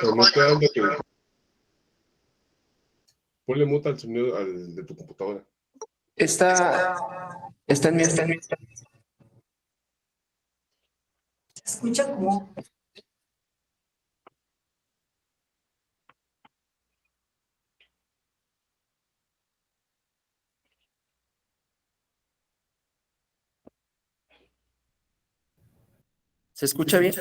Pero no está dando ponle muta al sonido de tu computadora. Está en mi... Se escucha como... ¿Se escucha bien?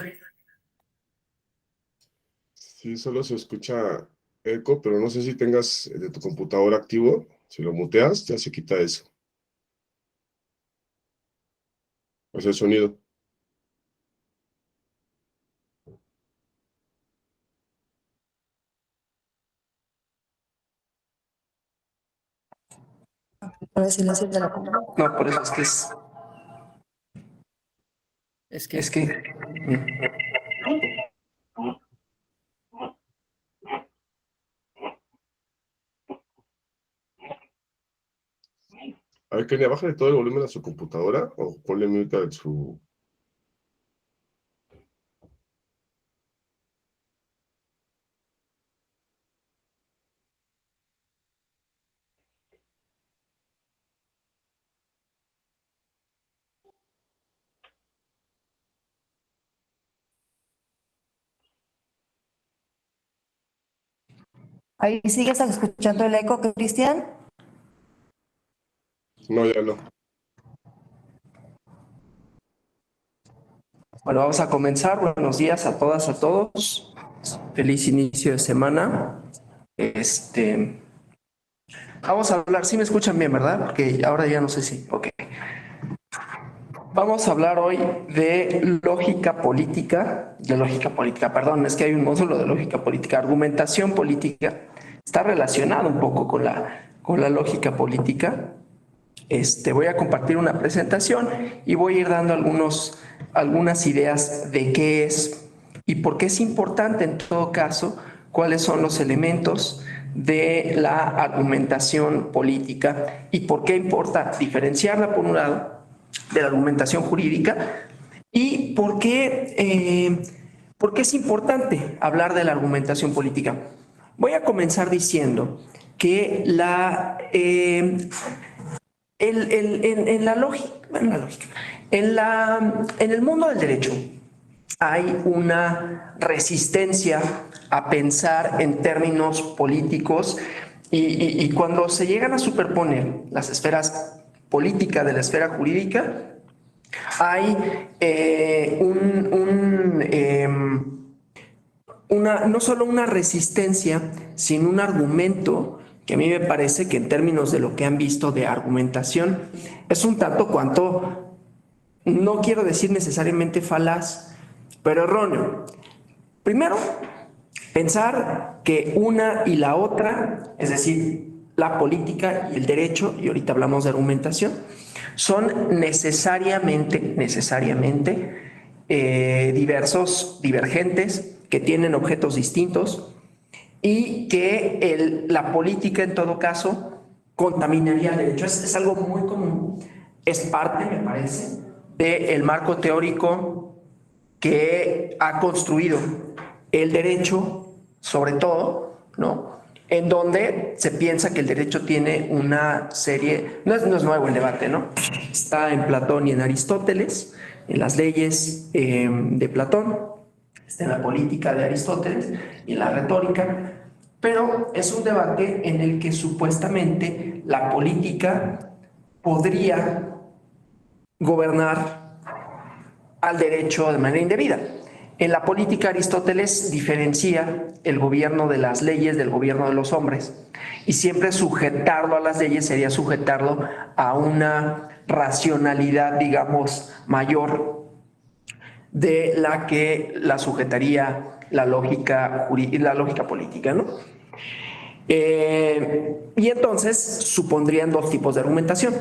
Sí, solo se escucha eco, pero no sé si tengas de tu computadora activo. Si lo muteas, ya se quita eso. O sea, el sonido. Ahora sí, de la computadora. No, por eso es que... A ver, Kenia, bájale todo el volumen a su computadora o ponle mute a su... ¿Ahí sigues escuchando el eco, Cristian? No, ya no. Bueno, vamos a comenzar. Buenos días a todas, a todos. Feliz inicio de semana. Vamos a hablar, sí me escuchan bien, ¿verdad? Porque ahora ya no sé si... Ok. Vamos a hablar hoy de lógica política, perdón, es que hay un módulo de lógica política, argumentación política. Está relacionado un poco con la lógica política. Voy a compartir una presentación y voy a ir dando algunas ideas de qué es y por qué es importante en todo caso, cuáles son los elementos de la argumentación política y por qué importa diferenciarla por un lado de la argumentación jurídica y por qué es importante hablar de la argumentación política. Voy a comenzar diciendo que en el mundo del derecho hay una resistencia a pensar en términos políticos y cuando se llegan a superponer las esferas políticas de la esfera jurídica, hay no solo una resistencia, sino un argumento que a mí me parece que en términos de lo que han visto de argumentación es un tanto cuanto, no quiero decir necesariamente falaz, pero erróneo. Primero, pensar que una y la otra, es decir, la política y el derecho, y ahorita hablamos de argumentación, son necesariamente divergentes, que tienen objetos distintos y que la política en todo caso contaminaría el derecho. Es algo muy común, es parte, me parece, del marco teórico que ha construido el derecho, sobre todo, ¿no? En donde se piensa que el derecho tiene una serie, no es nuevo el debate, ¿no? Está en Platón y en Aristóteles, en las leyes de Platón, está en la política de Aristóteles y en la retórica, pero es un debate en el que supuestamente la política podría gobernar al derecho de manera indebida. En la política, Aristóteles diferencia el gobierno de las leyes del gobierno de los hombres, y siempre sujetarlo a las leyes sería sujetarlo a una racionalidad, digamos, mayor de la que la sujetaría la lógica política, ¿no? Y entonces supondrían dos tipos de argumentación,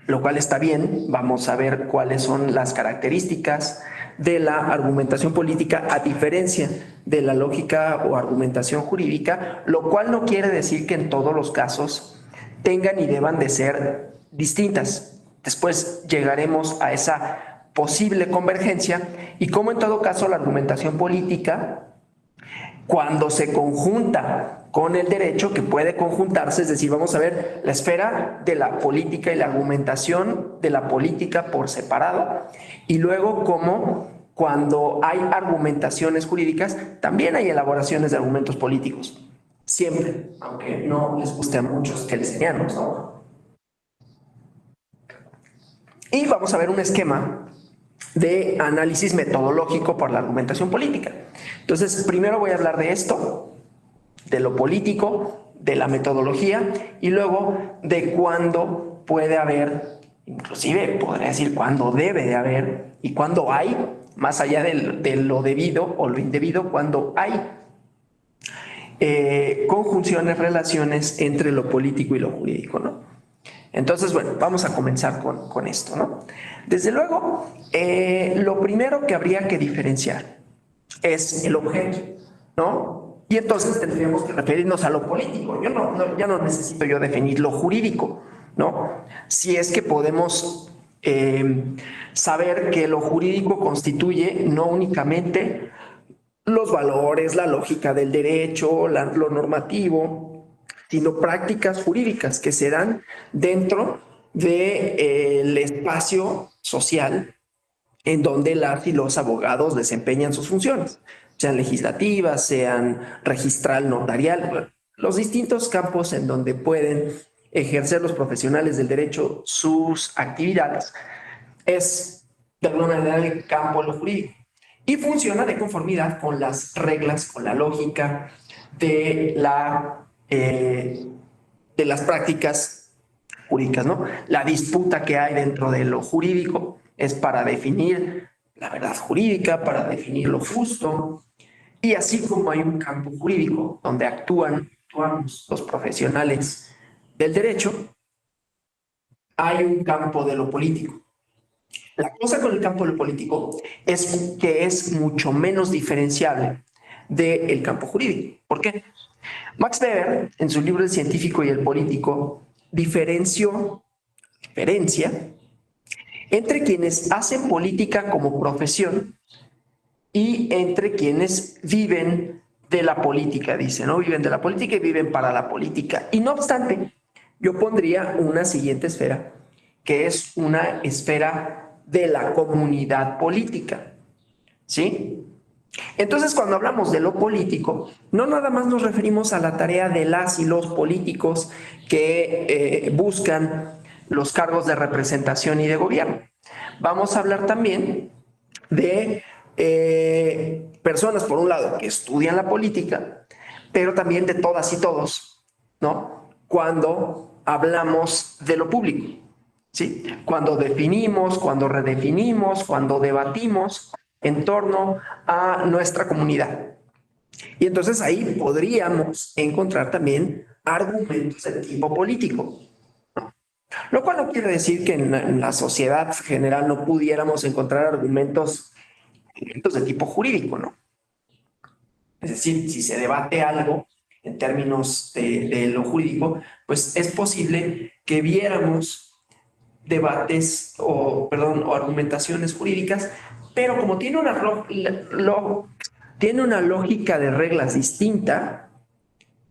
lo cual está bien. Vamos a ver cuáles son las características de la argumentación política a diferencia de la lógica o argumentación jurídica, lo cual no quiere decir que en todos los casos tengan y deban de ser distintas. Después llegaremos a esa posible convergencia y cómo en todo caso la argumentación política cuando se conjunta con el derecho, que puede conjuntarse, es decir, vamos a ver la esfera de la política y la argumentación de la política por separado, y luego cómo cuando hay argumentaciones jurídicas, también hay elaboraciones de argumentos políticos. Siempre, aunque no les guste a muchos keynesianos, ¿no? Y vamos a ver un esquema de análisis metodológico por la argumentación política. Entonces, primero voy a hablar de esto, de lo político, de la metodología, y luego de cuándo puede haber, inclusive podría decir cuándo debe de haber, y cuándo hay, más allá de lo debido o lo indebido, cuándo hay conjunciones, relaciones entre lo político y lo jurídico, ¿no? Entonces, bueno, vamos a comenzar con esto, ¿no? Desde luego, lo primero que habría que diferenciar es el objeto, ¿no? Y entonces tendríamos que referirnos a lo político. Ya no necesito yo definir lo jurídico, ¿no? Si es que podemos saber que lo jurídico constituye no únicamente los valores, la lógica del derecho, lo normativo, sino prácticas jurídicas que se dan dentro del espacio social en donde las y los abogados desempeñan sus funciones, sean legislativas, sean registral, notarial, los distintos campos en donde pueden ejercer los profesionales del derecho sus actividades. Es de alguna manera el campo de lo jurídico y funciona de conformidad con las reglas, con la lógica de las prácticas jurídicas, ¿no? La disputa que hay dentro de lo jurídico es para definir la verdad jurídica, para definir lo justo, y así como hay un campo jurídico donde actuamos los profesionales del derecho, hay un campo de lo político. La cosa con el campo de lo político es que es mucho menos diferenciable del campo jurídico. ¿Por qué? Max Weber, en su libro El científico y el político, diferencia entre quienes hacen política como profesión y entre quienes viven de la política, dice, ¿no? Viven de la política y viven para la política. Y no obstante, yo pondría una siguiente esfera, que es una esfera de la comunidad política, ¿sí? Entonces, cuando hablamos de lo político, no nada más nos referimos a la tarea de las y los políticos que buscan los cargos de representación y de gobierno. Vamos a hablar también de personas, por un lado, que estudian la política, pero también de todas y todos, ¿no? Cuando hablamos de lo público, ¿sí? Cuando definimos, cuando redefinimos, cuando debatimos en torno a nuestra comunidad. Y entonces ahí podríamos encontrar también argumentos de tipo político, ¿no? Lo cual no quiere decir que en la sociedad general no pudiéramos encontrar argumentos de tipo jurídico, ¿no? Es decir, si se debate algo en términos de lo jurídico, pues es posible que viéramos debates o argumentaciones jurídicas, pero como tiene una lógica de reglas distinta,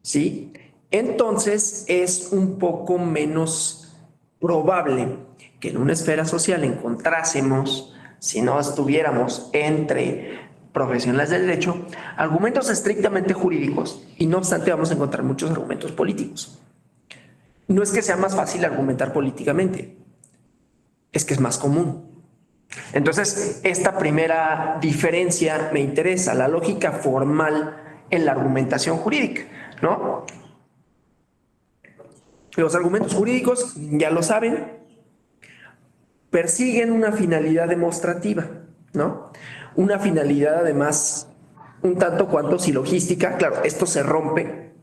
¿sí? Entonces es un poco menos probable que en una esfera social encontrásemos, si no estuviéramos entre profesionales del derecho, argumentos estrictamente jurídicos, y no obstante vamos a encontrar muchos argumentos políticos. No es que sea más fácil argumentar políticamente, es que es más común. Entonces, esta primera diferencia me interesa, la lógica formal en la argumentación jurídica, ¿no? Los argumentos jurídicos, ya lo saben, persiguen una finalidad demostrativa, ¿no? Una finalidad además un tanto cuanto silogística. Claro, esto se rompe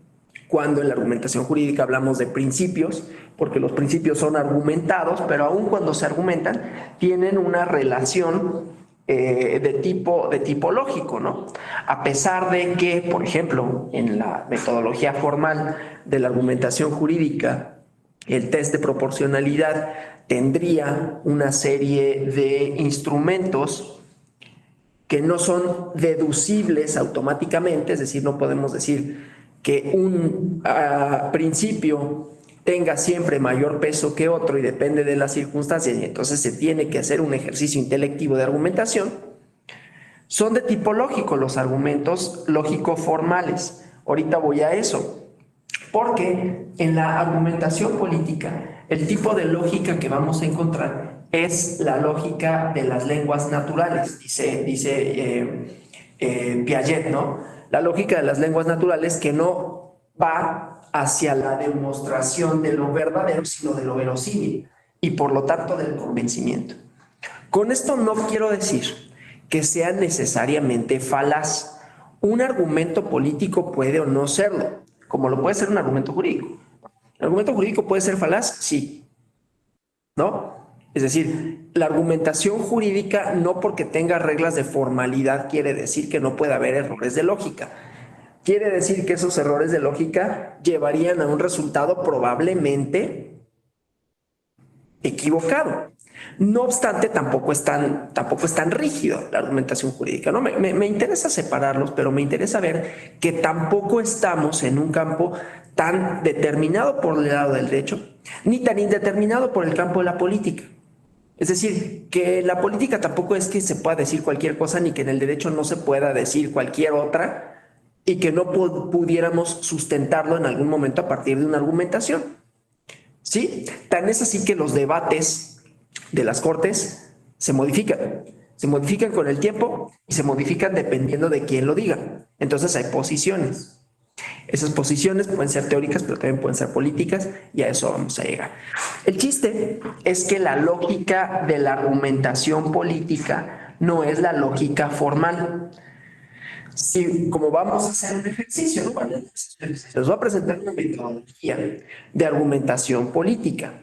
cuando en la argumentación jurídica hablamos de principios, porque los principios son argumentados, pero aun cuando se argumentan, tienen una relación de tipo lógico, ¿no? A pesar de que, por ejemplo, en la metodología formal de la argumentación jurídica, el test de proporcionalidad tendría una serie de instrumentos que no son deducibles automáticamente, es decir, no podemos decir que un principio tenga siempre mayor peso que otro y depende de las circunstancias, y entonces se tiene que hacer un ejercicio intelectivo de argumentación. Son de tipo lógico los argumentos lógico-formales. Ahorita voy a eso, porque en la argumentación política el tipo de lógica que vamos a encontrar es la lógica de las lenguas naturales, dice Piaget, ¿no? La lógica de las lenguas naturales que no va hacia la demostración de lo verdadero, sino de lo verosímil y por lo tanto del convencimiento. Con esto no quiero decir que sea necesariamente falaz. Un argumento político puede o no serlo, como lo puede ser un argumento jurídico. ¿El argumento jurídico puede ser falaz? Sí. ¿No? Es decir, la argumentación jurídica no porque tenga reglas de formalidad quiere decir que no puede haber errores de lógica. Quiere decir que esos errores de lógica llevarían a un resultado probablemente equivocado. No obstante, tampoco es tan rígido la argumentación jurídica, ¿no? Me interesa separarlos, pero me interesa ver que tampoco estamos en un campo tan determinado por el lado del derecho, ni tan indeterminado por el campo de la política. Es decir, que la política tampoco es que se pueda decir cualquier cosa, ni que en el derecho no se pueda decir cualquier otra, y que no pudiéramos sustentarlo en algún momento a partir de una argumentación. ¿Sí? Tan es así que los debates de las cortes se modifican con el tiempo y se modifican dependiendo de quién lo diga. Entonces hay posiciones. Esas posiciones pueden ser teóricas, pero también pueden ser políticas, y a eso vamos a llegar. El chiste es que la lógica de la argumentación política no es la lógica formal. Sí, como vamos a hacer un ejercicio, ¿no? Les voy a presentar una metodología de argumentación política.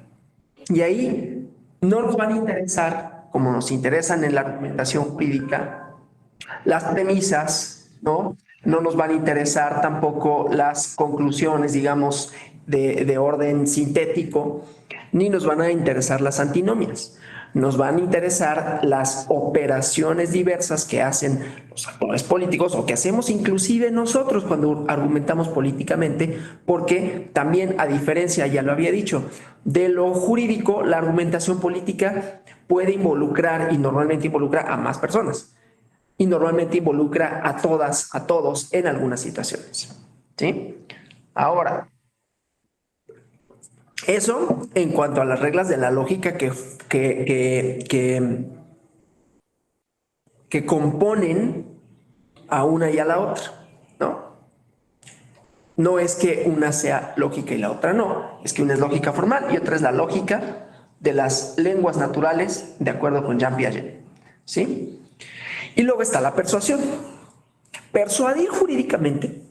Y ahí no nos van a interesar, como nos interesan en la argumentación jurídica, las premisas, ¿no? No nos van a interesar tampoco las conclusiones, digamos, de orden sintético, ni nos van a interesar las antinomias. Nos van a interesar las operaciones diversas que hacen los actores políticos o que hacemos inclusive nosotros cuando argumentamos políticamente, porque también, a diferencia, ya lo había dicho, de lo jurídico, la argumentación política puede involucrar y normalmente involucra a más personas y normalmente involucra a todas, a todos en algunas situaciones. ¿Sí? Ahora, eso en cuanto a las reglas de la lógica que componen a una y a la otra, ¿no? No es que una sea lógica y la otra no, es que una es lógica formal y otra es la lógica de las lenguas naturales, de acuerdo con Jean Piaget, ¿sí? Y luego está la persuasión. Persuadir jurídicamente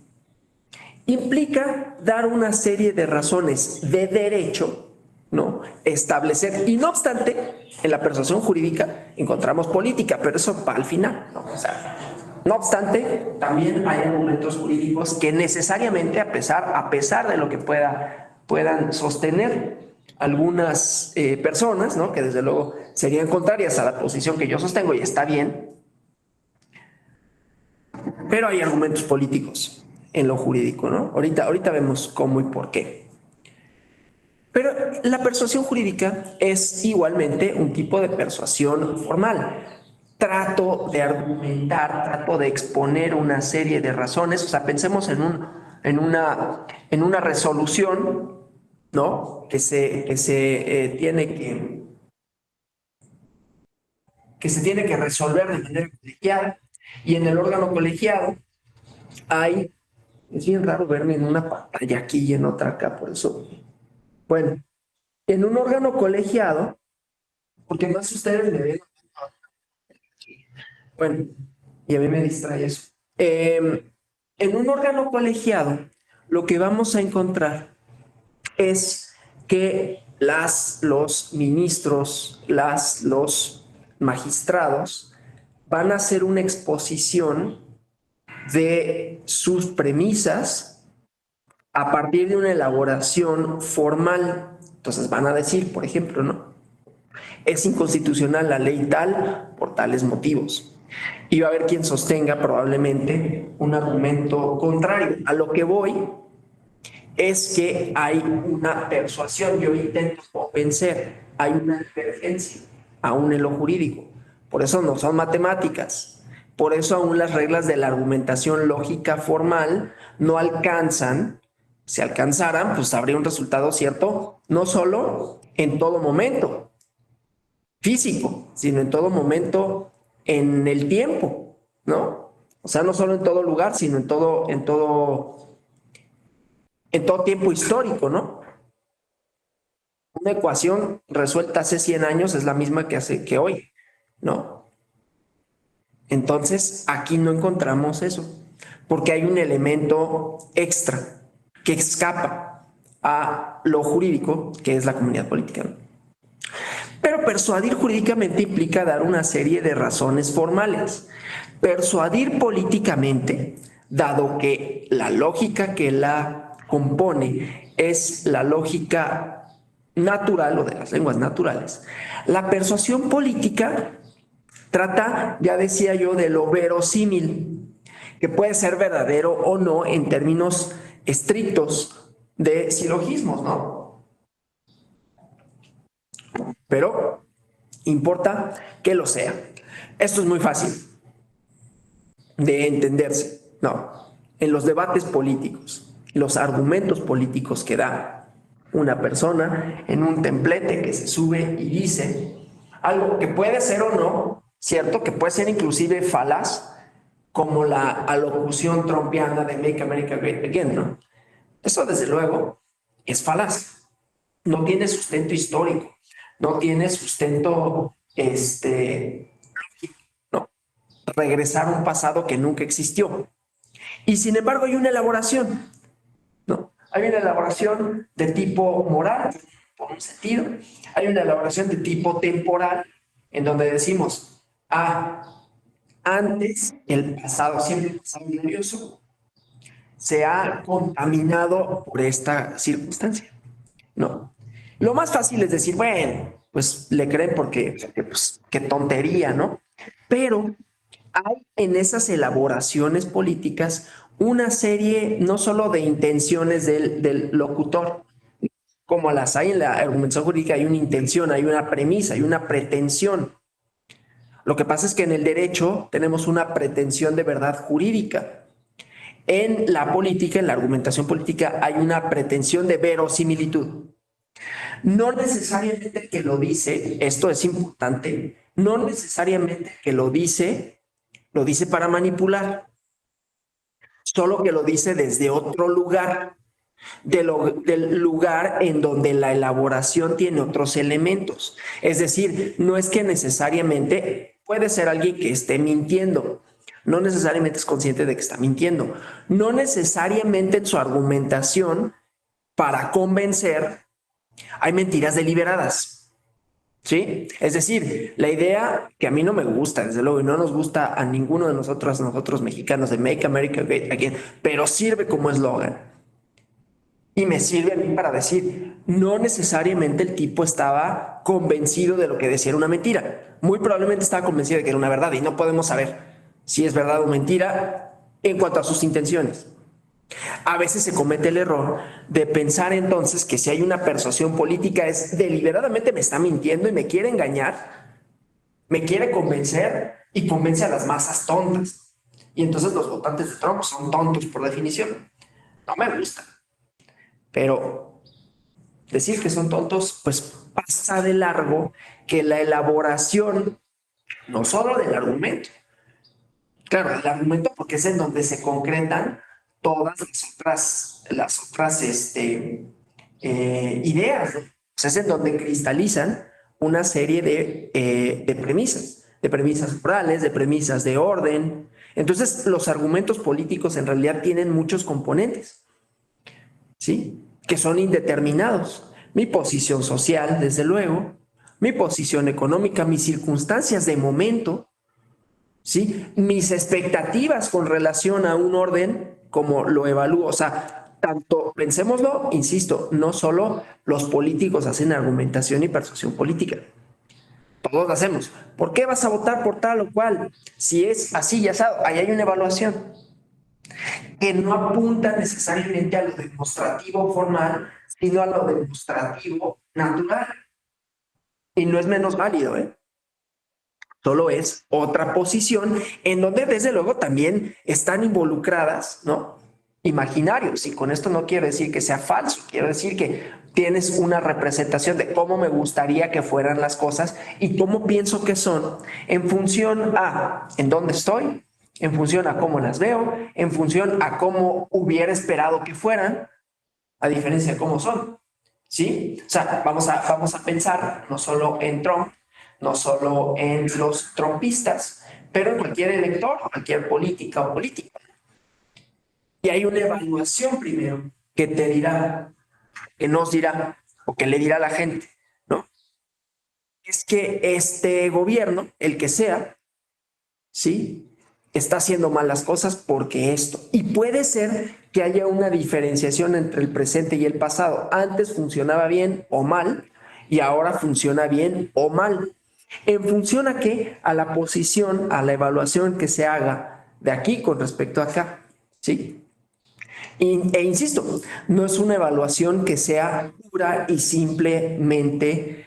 implica dar una serie de razones de derecho, ¿no? Establecer, y no obstante, en la persuasión jurídica encontramos política, pero eso va al final, ¿no? O sea, no obstante, también hay argumentos jurídicos que necesariamente, a pesar de lo que puedan sostener algunas personas, ¿no? Que desde luego serían contrarias a la posición que yo sostengo, y está bien, pero hay argumentos políticos en lo jurídico, ¿no? Ahorita vemos cómo y por qué. Pero la persuasión jurídica es igualmente un tipo de persuasión formal. Trato de argumentar, trato de exponer una serie de razones. O sea, pensemos en una resolución, ¿no? Que se tiene que resolver de manera colegiada. Y en el órgano colegiado es bien raro verme en una pantalla aquí y en otra acá, por eso. Bueno, en un órgano colegiado, porque más ustedes me ven. Bueno, y a mí me distrae eso. En un órgano colegiado, lo que vamos a encontrar es que los ministros, los magistrados van a hacer una exposición de sus premisas a partir de una elaboración formal. Entonces van a decir, por ejemplo, ¿no? Es inconstitucional la ley tal por tales motivos. Y va a haber quien sostenga probablemente un argumento contrario. A lo que voy es que hay una persuasión, yo intento convencer, hay una divergencia aún en lo jurídico. Por eso no son matemáticas. Por eso aún las reglas de la argumentación lógica formal no alcanzan. Si alcanzaran, pues habría un resultado cierto, no solo en todo momento físico, sino en todo momento en el tiempo, ¿no? O sea, no solo en todo lugar, sino en todo tiempo histórico, ¿no? Una ecuación resuelta hace 100 años es la misma que hoy, ¿no? Entonces, aquí no encontramos eso, porque hay un elemento extra que escapa a lo jurídico, que es la comunidad política, ¿no? Pero persuadir jurídicamente implica dar una serie de razones formales. Persuadir políticamente, dado que la lógica que la compone es la lógica natural o de las lenguas naturales, la persuasión política trata, ya decía yo, de lo verosímil, que puede ser verdadero o no en términos estrictos de silogismos, ¿no? Pero importa que lo sea. Esto es muy fácil de entenderse, ¿no? En los debates políticos, los argumentos políticos que da una persona en un templete que se sube y dice algo que puede ser o no, ¿cierto? Que puede ser inclusive falaz, como la alocución trumpiana de Make America Great Again, ¿no? Eso desde luego es falaz, no tiene sustento histórico, no tiene sustento, no, regresar a un pasado que nunca existió. Y sin embargo hay una elaboración, ¿no? Hay una elaboración de tipo moral, por un sentido, hay una elaboración de tipo temporal, en donde decimos, antes el pasado, siempre el pasado glorioso, se ha contaminado por esta circunstancia, ¿no? Lo más fácil es decir, bueno, pues le creen porque pues, qué tontería, ¿no? Pero hay en esas elaboraciones políticas una serie no solo de intenciones del locutor, como las hay en la argumentación jurídica, hay una intención, hay una premisa, hay una pretensión. Lo que pasa es que en el derecho tenemos una pretensión de verdad jurídica. En la política, en la argumentación política, hay una pretensión de verosimilitud. No necesariamente que lo dice, esto es importante, no necesariamente que lo dice para manipular, solo que lo dice desde otro lugar, del lugar en donde la elaboración tiene otros elementos. Es decir, no es que necesariamente puede ser alguien que esté mintiendo, no necesariamente es consciente de que está mintiendo, no necesariamente en su argumentación para convencer hay mentiras deliberadas, ¿sí? Es decir, la idea que a mí no me gusta, desde luego, y no nos gusta a ninguno de nosotros mexicanos, de Make America Great Again, pero sirve como eslogan. Y me sirve a mí para decir, no necesariamente el tipo estaba convencido de lo que decía era una mentira. Muy probablemente estaba convencido de que era una verdad y no podemos saber si es verdad o mentira en cuanto a sus intenciones. A veces se comete el error de pensar entonces que si hay una persuasión política es deliberadamente me está mintiendo y me quiere engañar, me quiere convencer y convence a las masas tontas. Y entonces los votantes de Trump son tontos por definición. No me gusta. Pero decir que son tontos, pues pasa de largo que la elaboración, no solo del argumento, claro, el argumento porque es en donde se concretan todas las otras ideas, ¿no? O sea, es en donde cristalizan una serie de premisas morales, de premisas de orden. Entonces, los argumentos políticos en realidad tienen muchos componentes, ¿sí? Que son indeterminados. Mi posición social, desde luego, mi posición económica, mis circunstancias de momento, ¿sí? Mis expectativas con relación a un orden, como lo evalúo. O sea, tanto, pensémoslo, insisto, no solo los políticos hacen argumentación y persuasión política. Todos lo hacemos. ¿Por qué vas a votar por tal o cual? Si es así y asado, ahí hay una evaluación que no apunta necesariamente a lo demostrativo formal, sino a lo demostrativo natural. Y no es menos válido, ¿eh? Solo es otra posición en donde desde luego también están involucradas, ¿no? Imaginarios. Y con esto no quiero decir que sea falso, quiero decir que tienes una representación de cómo me gustaría que fueran las cosas y cómo pienso que son en función a en dónde estoy, en función a cómo las veo, en función a cómo hubiera esperado que fueran, a diferencia de cómo son. ¿Sí? O sea, vamos a pensar no solo en Trump, no solo en los trumpistas, pero en cualquier elector, cualquier política o político. Y hay una evaluación primero que te dirá, que nos dirá, o que le dirá a la gente, ¿no? Es que este gobierno, el que sea, ¿sí? Está haciendo mal las cosas porque esto. Y puede ser que haya una diferenciación entre el presente y el pasado. Antes funcionaba bien o mal y ahora funciona bien o mal. ¿En función a qué? A la posición, a la evaluación que se haga de aquí con respecto a acá. ¿Sí? E insisto, no es una evaluación que sea pura y simplemente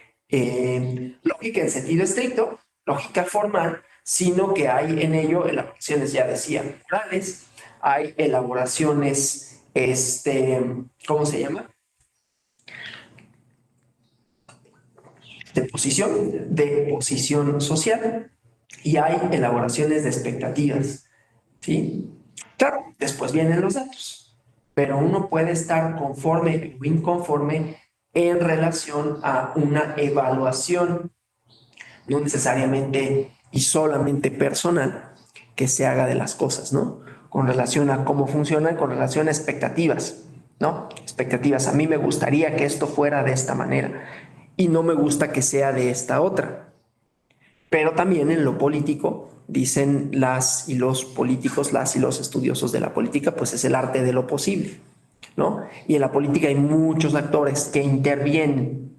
lógica en sentido estricto, lógica formal, sino que hay en ello elaboraciones, ya decía, morales, hay elaboraciones, ¿cómo se llama? De posición social, y hay elaboraciones de expectativas, ¿sí? Claro, después vienen los datos, pero uno puede estar conforme o inconforme en relación a una evaluación, no necesariamente y solamente personal, que se haga de las cosas, ¿no? Con relación a cómo funcionan, con relación a expectativas, ¿no? Expectativas. A mí me gustaría que esto fuera de esta manera y no me gusta que sea de esta otra. Pero también en lo político, dicen las y los políticos, las y los estudiosos de la política, pues es el arte de lo posible, ¿no? Y en la política hay muchos actores que intervienen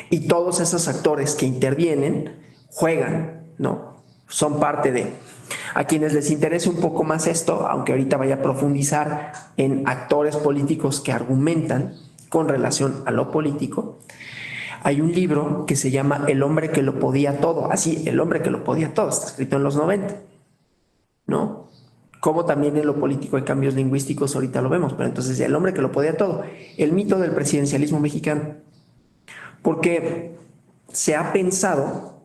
y todos esos actores que intervienen juegan, ¿no? Son parte de. A quienes les interese un poco más esto, aunque ahorita vaya a profundizar en actores políticos que argumentan con relación a lo político, hay un libro que se llama El hombre que lo podía todo, así, El hombre que lo podía todo, está escrito en los 90, ¿no? Como también en lo político hay cambios lingüísticos, ahorita lo vemos, pero entonces El hombre que lo podía todo, el mito del presidencialismo mexicano, porque se ha pensado,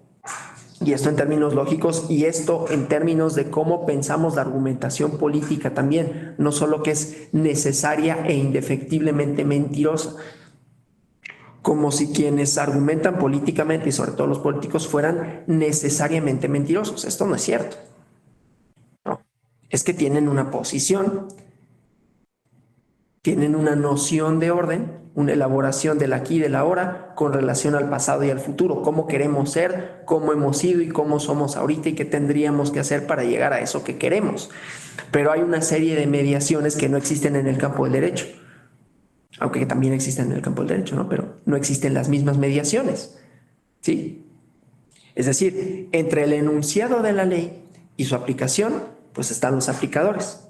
y esto en términos lógicos, y esto en términos de cómo pensamos la argumentación política también, no solo que es necesaria e indefectiblemente mentirosa, como si quienes argumentan políticamente y sobre todo los políticos fueran necesariamente mentirosos. Esto no es cierto, ¿no? Es que tienen una posición, tienen una noción de orden, una elaboración del aquí y del ahora con relación al pasado y al futuro, cómo queremos ser, cómo hemos sido y cómo somos ahorita y qué tendríamos que hacer para llegar a eso que queremos. Pero hay una serie de mediaciones que no existen en el campo del derecho, aunque también existen en el campo del derecho, ¿no? Pero no existen las mismas mediaciones, ¿sí? Es decir, entre el enunciado de la ley y su aplicación, pues están los aplicadores.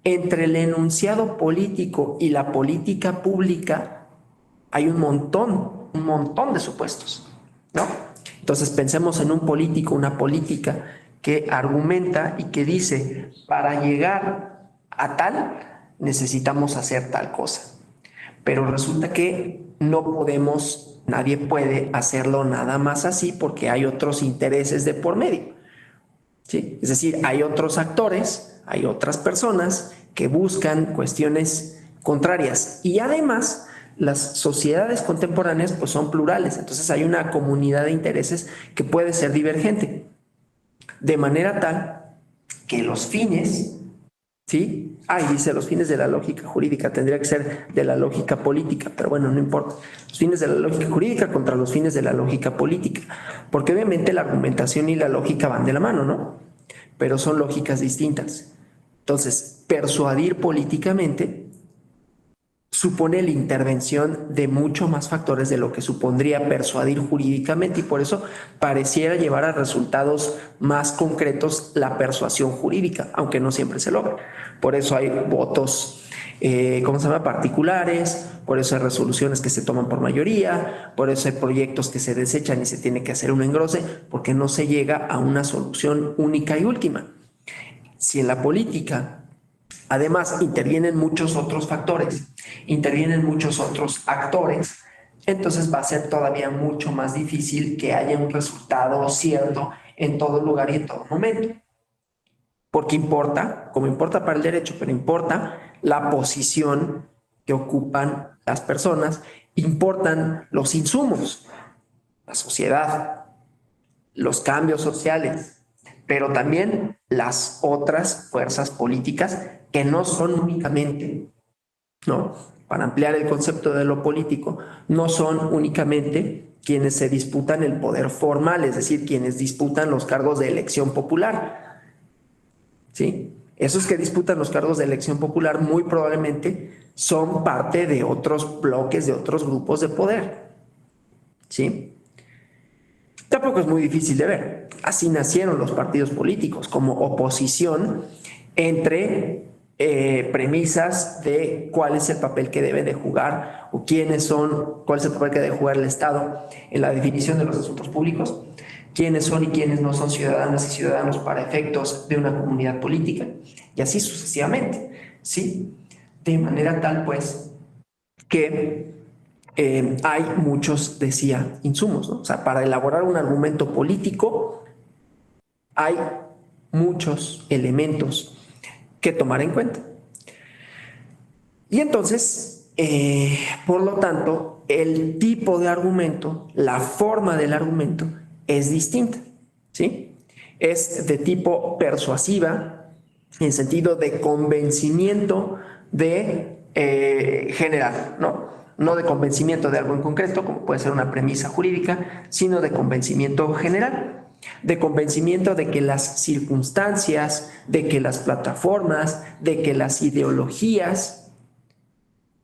Entre el enunciado político y la política pública hay un montón de supuestos, ¿no? Entonces pensemos en un político, una política que argumenta y que dice, para llegar a tal, necesitamos hacer tal cosa. Pero resulta que no podemos, nadie puede hacerlo nada más así porque hay otros intereses de por medio, ¿sí? Es decir, hay otros actores, hay otras personas que buscan cuestiones contrarias y además las sociedades contemporáneas pues son plurales, entonces hay una comunidad de intereses que puede ser divergente, de manera tal que los fines, ¿sí? Dice los fines de la lógica jurídica, tendría que ser de la lógica política, pero bueno, no importa. Los fines de la lógica jurídica contra los fines de la lógica política, porque obviamente la argumentación y la lógica van de la mano, ¿no? Pero son lógicas distintas. Entonces, persuadir políticamente supone la intervención de mucho más factores de lo que supondría persuadir jurídicamente, y por eso pareciera llevar a resultados más concretos la persuasión jurídica, aunque no siempre se logra. Por eso hay votos, ¿cómo se llama?, particulares, por eso hay resoluciones que se toman por mayoría, por eso hay proyectos que se desechan y se tiene que hacer un engrose, porque no se llega a una solución única y última. Si en la política además intervienen muchos otros factores, intervienen muchos otros actores, entonces va a ser todavía mucho más difícil que haya un resultado cierto en todo lugar y en todo momento. Porque importa, como importa para el derecho, pero importa la posición que ocupan las personas, importan los insumos, la sociedad, los cambios sociales, pero también las otras fuerzas políticas que no son únicamente, ¿no? Para ampliar el concepto de lo político, no son únicamente quienes se disputan el poder formal, es decir, quienes disputan los cargos de elección popular, ¿sí? Esos que disputan los cargos de elección popular muy probablemente son parte de otros bloques, de otros grupos de poder, ¿sí? Tampoco es muy difícil de ver. Así nacieron los partidos políticos, como oposición entre premisas de cuál es el papel que debe de jugar o quiénes son, cuál es el papel que debe jugar el Estado en la definición de los asuntos públicos, quiénes son y quiénes no son ciudadanas y ciudadanos para efectos de una comunidad política, y así sucesivamente, ¿sí? De manera tal, pues, que hay muchos, decía, insumos, ¿no? O sea, para elaborar un argumento político hay muchos elementos que tomar en cuenta. Y entonces, por lo tanto, el tipo de argumento, la forma del argumento es distinta, ¿sí? Es de tipo persuasiva, en sentido de convencimiento de general, ¿no? No de convencimiento de algo en concreto, como puede ser una premisa jurídica, sino de convencimiento general, de convencimiento de que las circunstancias, de que las plataformas, de que las ideologías,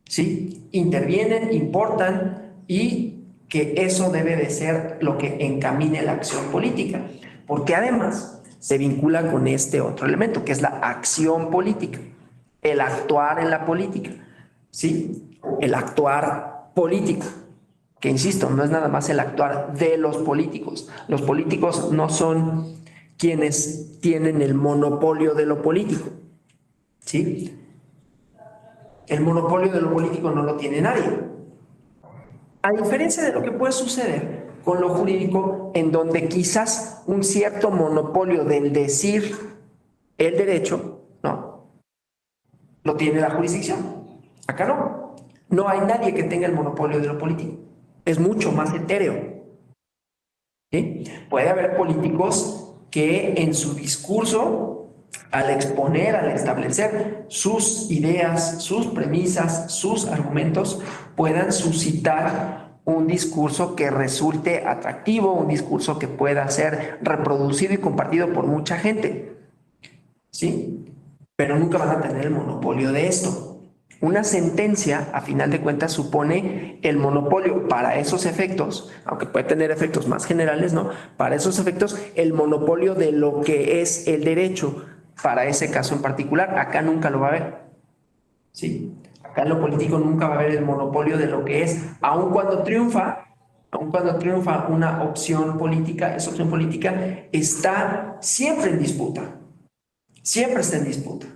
¿sí?, intervienen, importan, y que eso debe de ser lo que encamine la acción política, porque además se vincula con este otro elemento, que es la acción política, el actuar en la política, ¿sí? El actuar político, que insisto, no es nada más el actuar de los políticos. Los políticos no son quienes tienen el monopolio de lo político, ¿sí? El monopolio de lo político no lo tiene nadie. A diferencia de lo que puede suceder con lo jurídico, en donde quizás un cierto monopolio del decir el derecho, no, lo tiene la jurisdicción. Acá no. No hay nadie que tenga el monopolio de lo político. Es mucho más etéreo, ¿sí? Puede haber políticos que en su discurso, al exponer, al establecer sus ideas, sus premisas, sus argumentos, puedan suscitar un discurso que resulte atractivo, un discurso que pueda ser reproducido y compartido por mucha gente, ¿sí? Pero nunca van a tener el monopolio de esto. Una sentencia, a final de cuentas, supone el monopolio para esos efectos, aunque puede tener efectos más generales, ¿no? Para esos efectos, el monopolio de lo que es el derecho para ese caso en particular. Acá nunca lo va a haber, ¿sí? Acá en lo político nunca va a haber el monopolio de lo que es, aun cuando triunfa una opción política, esa opción política está siempre en disputa, siempre está en disputa,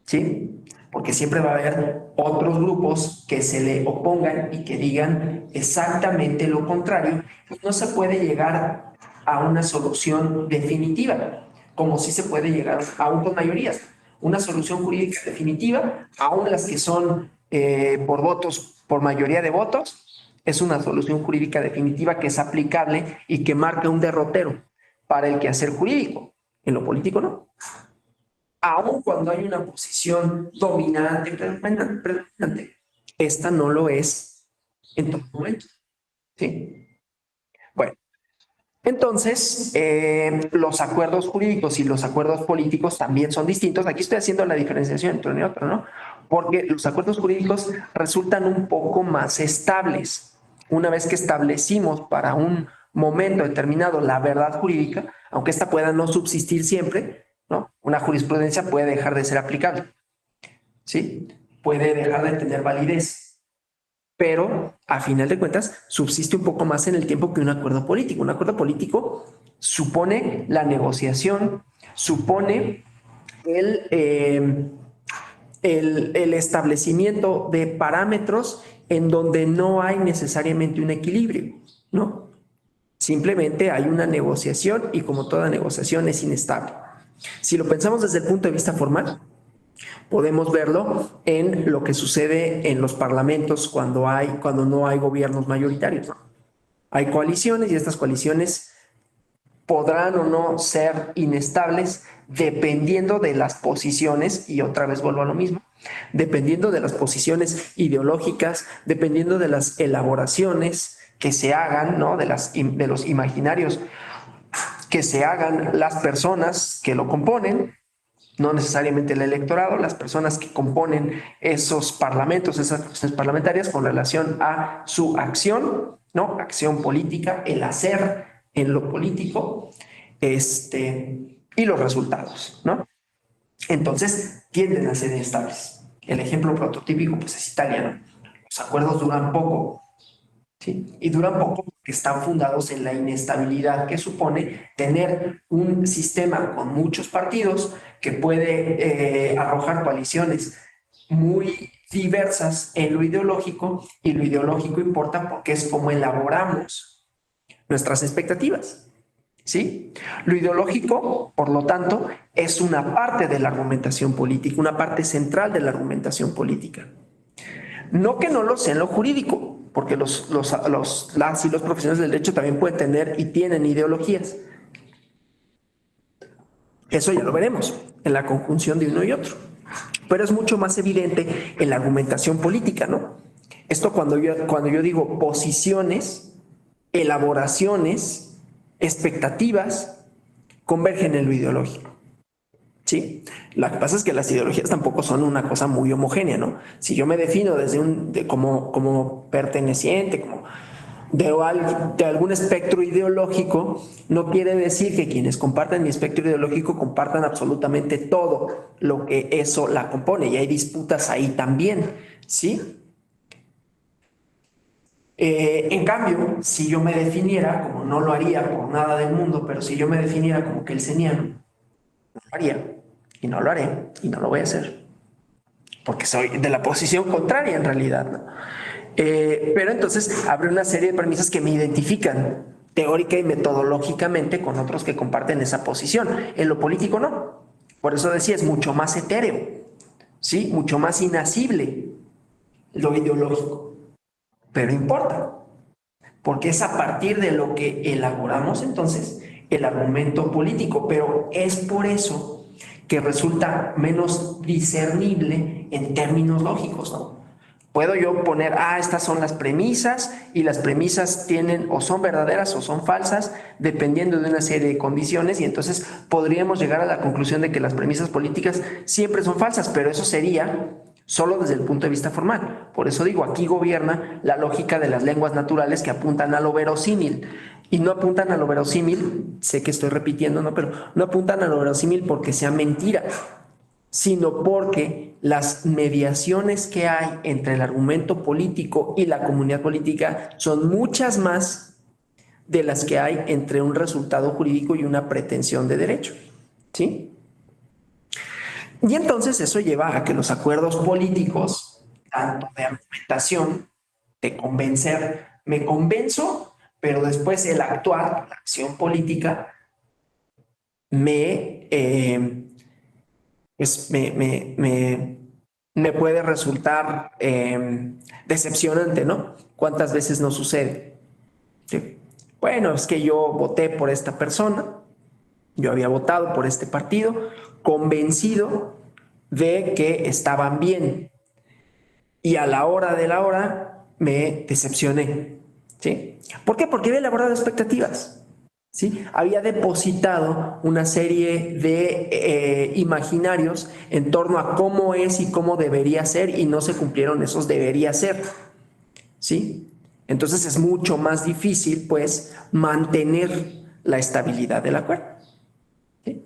¿sí? Porque siempre va a haber otros grupos que se le opongan y que digan exactamente lo contrario. No se puede llegar a una solución definitiva, como sí se puede llegar, aún con mayorías. Una solución jurídica definitiva, aún las que son por votos, por mayoría de votos, es una solución jurídica definitiva que es aplicable y que marca un derrotero para el quehacer jurídico. En lo político no. Aun cuando hay una posición dominante, predominante, esta no lo es en todo momento, ¿sí? Bueno, entonces, los acuerdos jurídicos y los acuerdos políticos también son distintos. Aquí estoy haciendo la diferenciación entre uno y otro, ¿no? porque los acuerdos jurídicos resultan un poco más estables. Una vez que establecimos para un momento determinado la verdad jurídica, aunque esta pueda no subsistir siempre, ¿no? Una jurisprudencia puede dejar de ser aplicable, ¿sí? Puede dejar de tener validez, pero a final de cuentas subsiste un poco más en el tiempo que un acuerdo político. Un acuerdo político supone la negociación, supone el establecimiento de parámetros en donde no hay necesariamente un equilibrio, ¿no? Simplemente hay una negociación y como toda negociación es inestable. Si lo pensamos desde el punto de vista formal, podemos verlo en lo que sucede en los parlamentos cuando no hay gobiernos mayoritarios, ¿no? Hay coaliciones y estas coaliciones podrán o no ser inestables dependiendo de las posiciones, y otra vez vuelvo a lo mismo, dependiendo de las posiciones ideológicas, dependiendo de las elaboraciones que se hagan, ¿no? De los imaginarios que se hagan las personas que lo componen, no necesariamente el electorado, las personas que componen esos parlamentos, esas funciones parlamentarias con relación a su acción, ¿no? Acción política, el hacer en lo político, y los resultados, ¿no? Entonces, tienden a ser inestables. El ejemplo prototípico, pues, es italiano. Los acuerdos duran poco, ¿sí? Y duran poco porque están fundados en la inestabilidad que supone tener un sistema con muchos partidos que puede arrojar coaliciones muy diversas en lo ideológico, y lo ideológico importa porque es como elaboramos nuestras expectativas, ¿sí? Lo ideológico, por lo tanto, es una parte de la argumentación política, una parte central de la argumentación política. No que no lo sea en lo jurídico, porque las y los profesionales del derecho también pueden tener y tienen ideologías. Eso ya lo veremos en la conjunción de uno y otro. Pero es mucho más evidente en la argumentación política, ¿no? Esto cuando yo digo posiciones, elaboraciones, expectativas, convergen en lo ideológico. ¿Sí? Lo que pasa es que las ideologías tampoco son una cosa muy homogénea, ¿no? Si yo me defino como perteneciente, como de algún espectro ideológico, no quiere decir que quienes compartan mi espectro ideológico compartan absolutamente todo lo que eso la compone, y hay disputas ahí también, ¿sí? En cambio, si yo me definiera, como no lo haría por nada del mundo, pero si yo me definiera como kelseniano, no lo haría, y no lo haré, y no lo voy a hacer, porque soy de la posición contraria en realidad, ¿no? Pero entonces abre una serie de premisas que me identifican teórica y metodológicamente con otros que comparten esa posición. En lo político no. Por eso decía, es mucho más etéreo, ¿sí? Mucho más inasible lo ideológico. Pero importa, porque es a partir de lo que elaboramos entonces el argumento político. Pero es por eso que resulta menos discernible en términos lógicos, ¿no? Puedo yo poner, estas son las premisas, y las premisas tienen o son verdaderas o son falsas, dependiendo de una serie de condiciones, y entonces podríamos llegar a la conclusión de que las premisas políticas siempre son falsas, pero eso sería solo desde el punto de vista formal. Por eso digo, aquí gobierna la lógica de las lenguas naturales que apuntan a lo verosímil. Y no apuntan a lo verosímil, sé que estoy repitiendo, ¿no? Pero no apuntan a lo verosímil porque sea mentira, sino porque las mediaciones que hay entre el argumento político y la comunidad política son muchas más de las que hay entre un resultado jurídico y una pretensión de derecho, ¿sí? Y entonces eso lleva a que los acuerdos políticos, tanto de argumentación, de convencer, me convenzo, pero después el actuar, la acción política, pues me puede resultar decepcionante, ¿no? ¿Cuántas veces nos sucede? ¿Sí? Bueno, es que yo voté por esta persona, yo había votado por este partido, convencido de que estaban bien, y a la hora de la hora me decepcioné, ¿sí? ¿Por qué? Porque había elaborado expectativas. ¿sí? Había depositado una serie de imaginarios en torno a cómo es y cómo debería ser y no se cumplieron esos debería ser, ¿sí? Entonces es mucho más difícil, pues, mantener la estabilidad del acuerdo, ¿sí?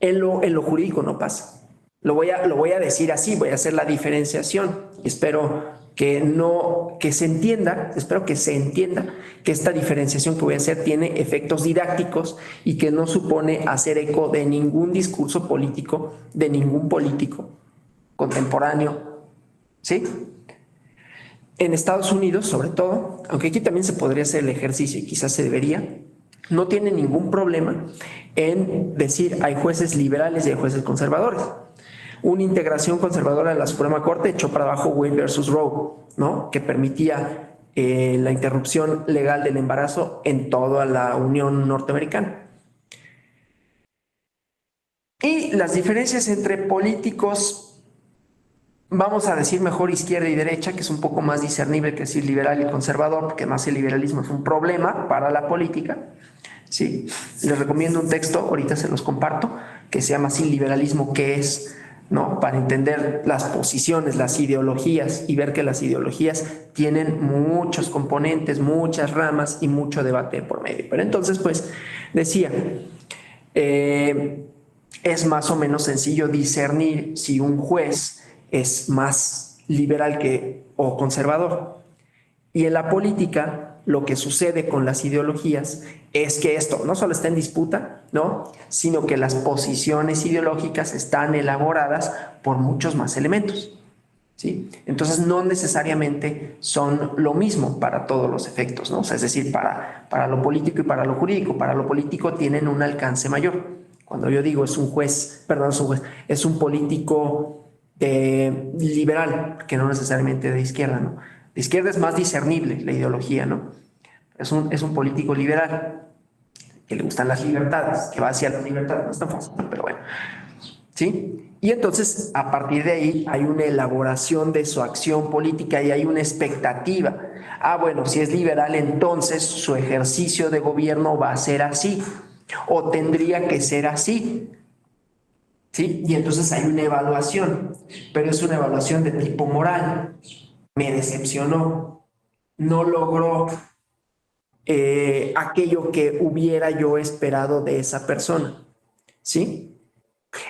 En lo jurídico no pasa. Lo voy a decir así, voy a hacer la diferenciación y espero que se entienda, espero que se entienda que esta diferenciación que voy a hacer tiene efectos didácticos y que no supone hacer eco de ningún discurso político, de ningún político contemporáneo, ¿sí? En Estados Unidos, sobre todo, aunque aquí también se podría hacer el ejercicio y quizás se debería, no tiene ningún problema en decir hay jueces liberales y hay jueces conservadores. Una integración conservadora de la Suprema Corte echó para abajo Wade versus Roe, ¿no? Que permitía la interrupción legal del embarazo en toda la Unión Norteamericana. Y las diferencias entre políticos, vamos a decir mejor izquierda y derecha, que es un poco más discernible que decir liberal y conservador, porque más el liberalismo es un problema para la política. Sí, les recomiendo un texto, ahorita se los comparto, que se llama así Liberalismo, ¿qué es? ¿No? Para entender las posiciones, las ideologías y ver que las ideologías tienen muchos componentes, muchas ramas y mucho debate por medio. Pero entonces, pues, decía, es más o menos sencillo discernir si un juez es más liberal o conservador. Y en la política, lo que sucede con las ideologías es que esto no solo está en disputa, ¿no? Sino que las posiciones ideológicas están elaboradas por muchos más elementos, ¿sí? Entonces no necesariamente son lo mismo para todos los efectos, ¿no? O sea, es decir, para lo político y para lo jurídico. Para lo político tienen un alcance mayor. Cuando yo digo es un es un político liberal, que no necesariamente de izquierda, ¿no? De izquierda es más discernible la ideología, ¿no? Es un político liberal que le gustan las libertades, que va hacia las libertades, no es tan fácil, pero bueno, ¿sí? Y entonces, a partir de ahí, hay una elaboración de su acción política y hay una expectativa. Ah, bueno, si es liberal, entonces su ejercicio de gobierno va a ser así, o tendría que ser así, ¿sí? Y entonces hay una evaluación, pero es una evaluación de tipo moral. Me decepcionó, no logró aquello que hubiera yo esperado de esa persona, ¿sí?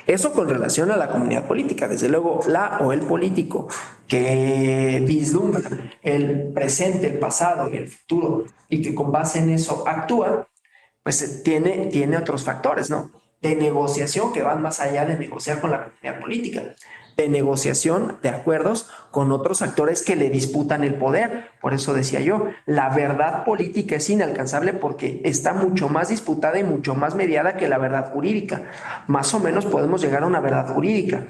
Eso con relación a la comunidad política. Desde luego, la o el político que vislumbra el presente, el pasado y el futuro y que con base en eso actúa, pues tiene otros factores, ¿no? De negociación que van más allá de negociar con la comunidad política, de negociación de acuerdos con otros actores que le disputan el poder. Por eso decía yo, la verdad política es inalcanzable porque está mucho más disputada y mucho más mediada que la verdad jurídica. Más o menos podemos llegar a una verdad jurídica,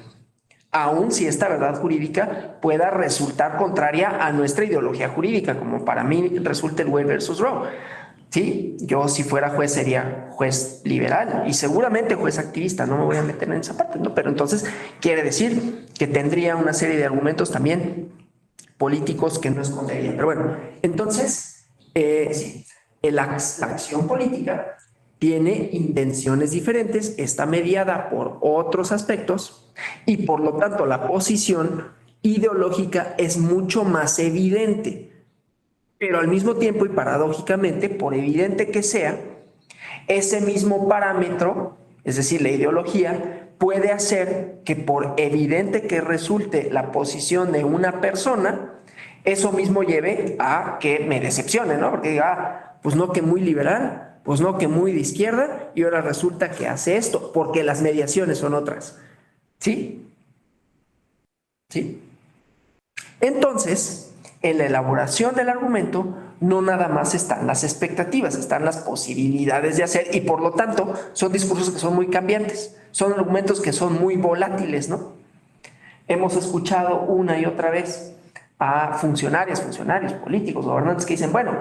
aun si esta verdad jurídica pueda resultar contraria a nuestra ideología jurídica, como para mí resulta el Wade versus Roe. Sí, yo si fuera juez sería juez liberal y seguramente juez activista, no me voy a meter en esa parte, ¿no? Pero entonces quiere decir que tendría una serie de argumentos también políticos que no escondería. Pero bueno, entonces, sí, la acción política tiene intenciones diferentes, está mediada por otros aspectos y por lo tanto la posición ideológica es mucho más evidente. Pero al mismo tiempo y paradójicamente, por evidente que sea, ese mismo parámetro, es decir, la ideología, puede hacer que por evidente que resulte la posición de una persona, eso mismo lleve a que me decepcione, ¿no? Porque diga, pues no que muy liberal, pues no que muy de izquierda, y ahora resulta que hace esto, porque las mediaciones son otras. ¿Sí? ¿Sí? Entonces, en la elaboración del argumento no nada más están las expectativas, están las posibilidades de hacer y por lo tanto son discursos que son muy cambiantes, son argumentos que son muy volátiles, ¿no? Hemos escuchado una y otra vez a funcionarios políticos, gobernantes que dicen, bueno,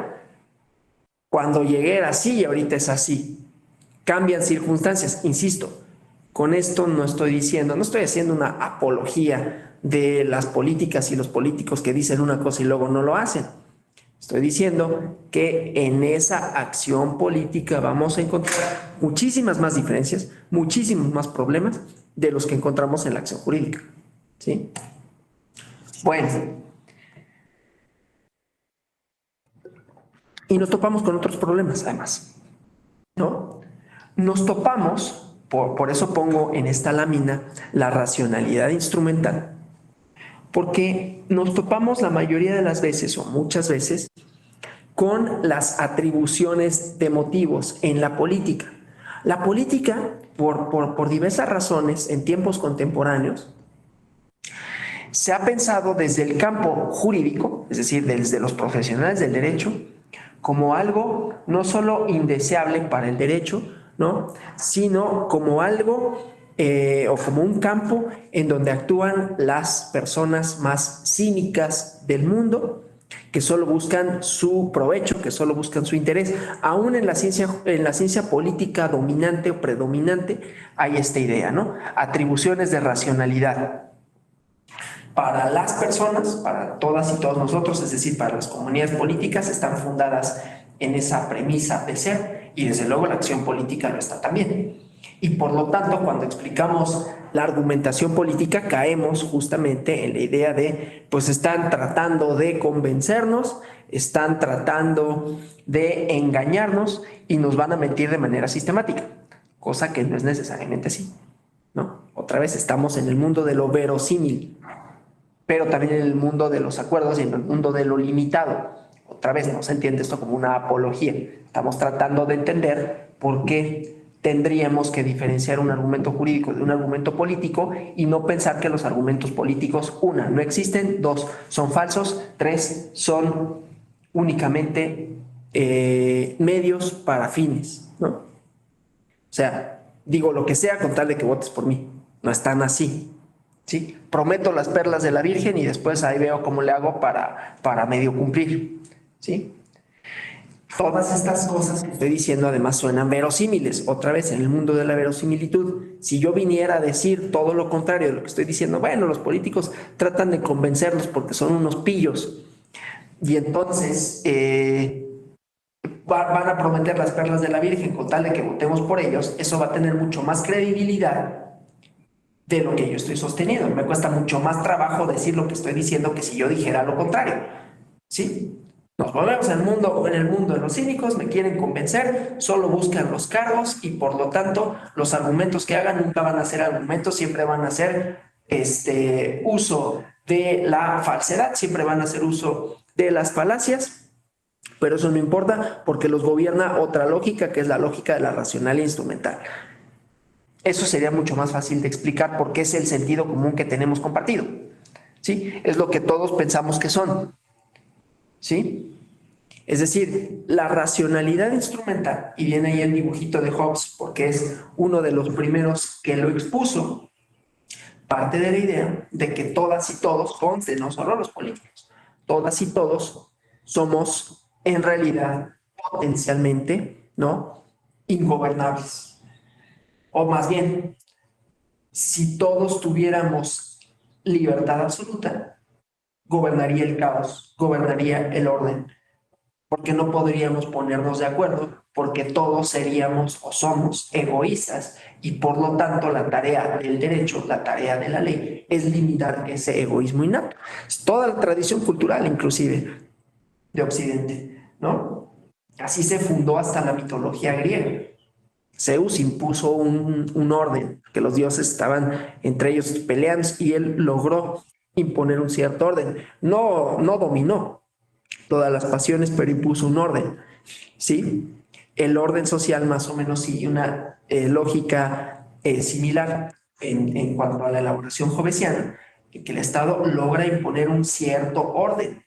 cuando llegué era así y ahorita es así. Cambian circunstancias, insisto, con esto no estoy haciendo una apología de las políticas y los políticos que dicen una cosa y luego no lo hacen. Estoy diciendo que en esa acción política vamos a encontrar muchísimas más diferencias, muchísimos más problemas de los que encontramos en la acción jurídica. ¿Sí? Bueno, y nos topamos con otros problemas además, ¿no? Nos topamos, por eso pongo en esta lámina la racionalidad instrumental, porque nos topamos la mayoría de las veces o muchas veces con las atribuciones de motivos en la política. La política, por diversas razones, en tiempos contemporáneos, se ha pensado desde el campo jurídico, es decir, desde los profesionales del derecho, como algo no solo indeseable para el derecho, ¿no? Sino como algo o como un campo en donde actúan las personas más cínicas del mundo, que solo buscan su provecho, que solo buscan su interés. Aún en la ciencia política dominante o predominante hay esta idea, ¿no? Atribuciones de racionalidad para las personas, para todas y todos nosotros, es decir, para las comunidades políticas, están fundadas en esa premisa de ser, y desde luego la acción política lo está también. Y por lo tanto, cuando explicamos la argumentación política, caemos justamente en la idea de, pues están tratando de convencernos, están tratando de engañarnos y nos van a mentir de manera sistemática, cosa que no es necesariamente así, ¿no? Otra vez estamos en el mundo de lo verosímil, pero también en el mundo de los acuerdos y en el mundo de lo limitado. Otra vez no se entiende esto como una apología. Estamos tratando de entender por qué tendríamos que diferenciar un argumento jurídico de un argumento político y no pensar que los argumentos políticos, una, no existen, dos, son falsos, tres, son únicamente medios para fines, ¿no? O sea, digo lo que sea con tal de que votes por mí. No es tan así. ¿Sí? Prometo las perlas de la Virgen y después ahí veo cómo le hago para medio cumplir. ¿Sí? Todas estas cosas que estoy diciendo además suenan verosímiles. Otra vez, en el mundo de la verosimilitud, si yo viniera a decir todo lo contrario de lo que estoy diciendo, bueno, los políticos tratan de convencernos porque son unos pillos y entonces van a prometer las perlas de la Virgen con tal de que votemos por ellos, eso va a tener mucho más credibilidad de lo que yo estoy sosteniendo. Me cuesta mucho más trabajo decir lo que estoy diciendo que si yo dijera lo contrario. ¿Sí? Nos volvemos en el mundo de los cínicos, me quieren convencer, solo buscan los cargos y por lo tanto los argumentos que hagan nunca van a ser argumentos, siempre van a ser uso de la falsedad, siempre van a hacer uso de las falacias, pero eso no importa porque los gobierna otra lógica que es la lógica de la racional e instrumental. Eso sería mucho más fácil de explicar porque es el sentido común que tenemos compartido. ¿Sí? Es lo que todos pensamos que son. ¿Sí? Es decir, la racionalidad instrumental, y viene ahí el dibujito de Hobbes porque es uno de los primeros que lo expuso, parte de la idea de que todas y todos, no solo los políticos, todas y todos somos en realidad potencialmente, ¿no?, ingobernables. O más bien, si todos tuviéramos libertad absoluta, gobernaría el caos, gobernaría el orden, porque no podríamos ponernos de acuerdo, porque todos seríamos o somos egoístas y por lo tanto la tarea del derecho, la tarea de la ley es limitar ese egoísmo innato. Es toda la tradición cultural inclusive de Occidente, ¿no? Así se fundó hasta la mitología griega. Zeus impuso un orden, que los dioses estaban entre ellos peleando y él logró imponer un cierto orden. No dominó todas las pasiones, pero impuso un orden, ¿sí? El orden social más o menos sigue una lógica similar en cuanto a la elaboración hobbesiana, que el Estado logra imponer un cierto orden,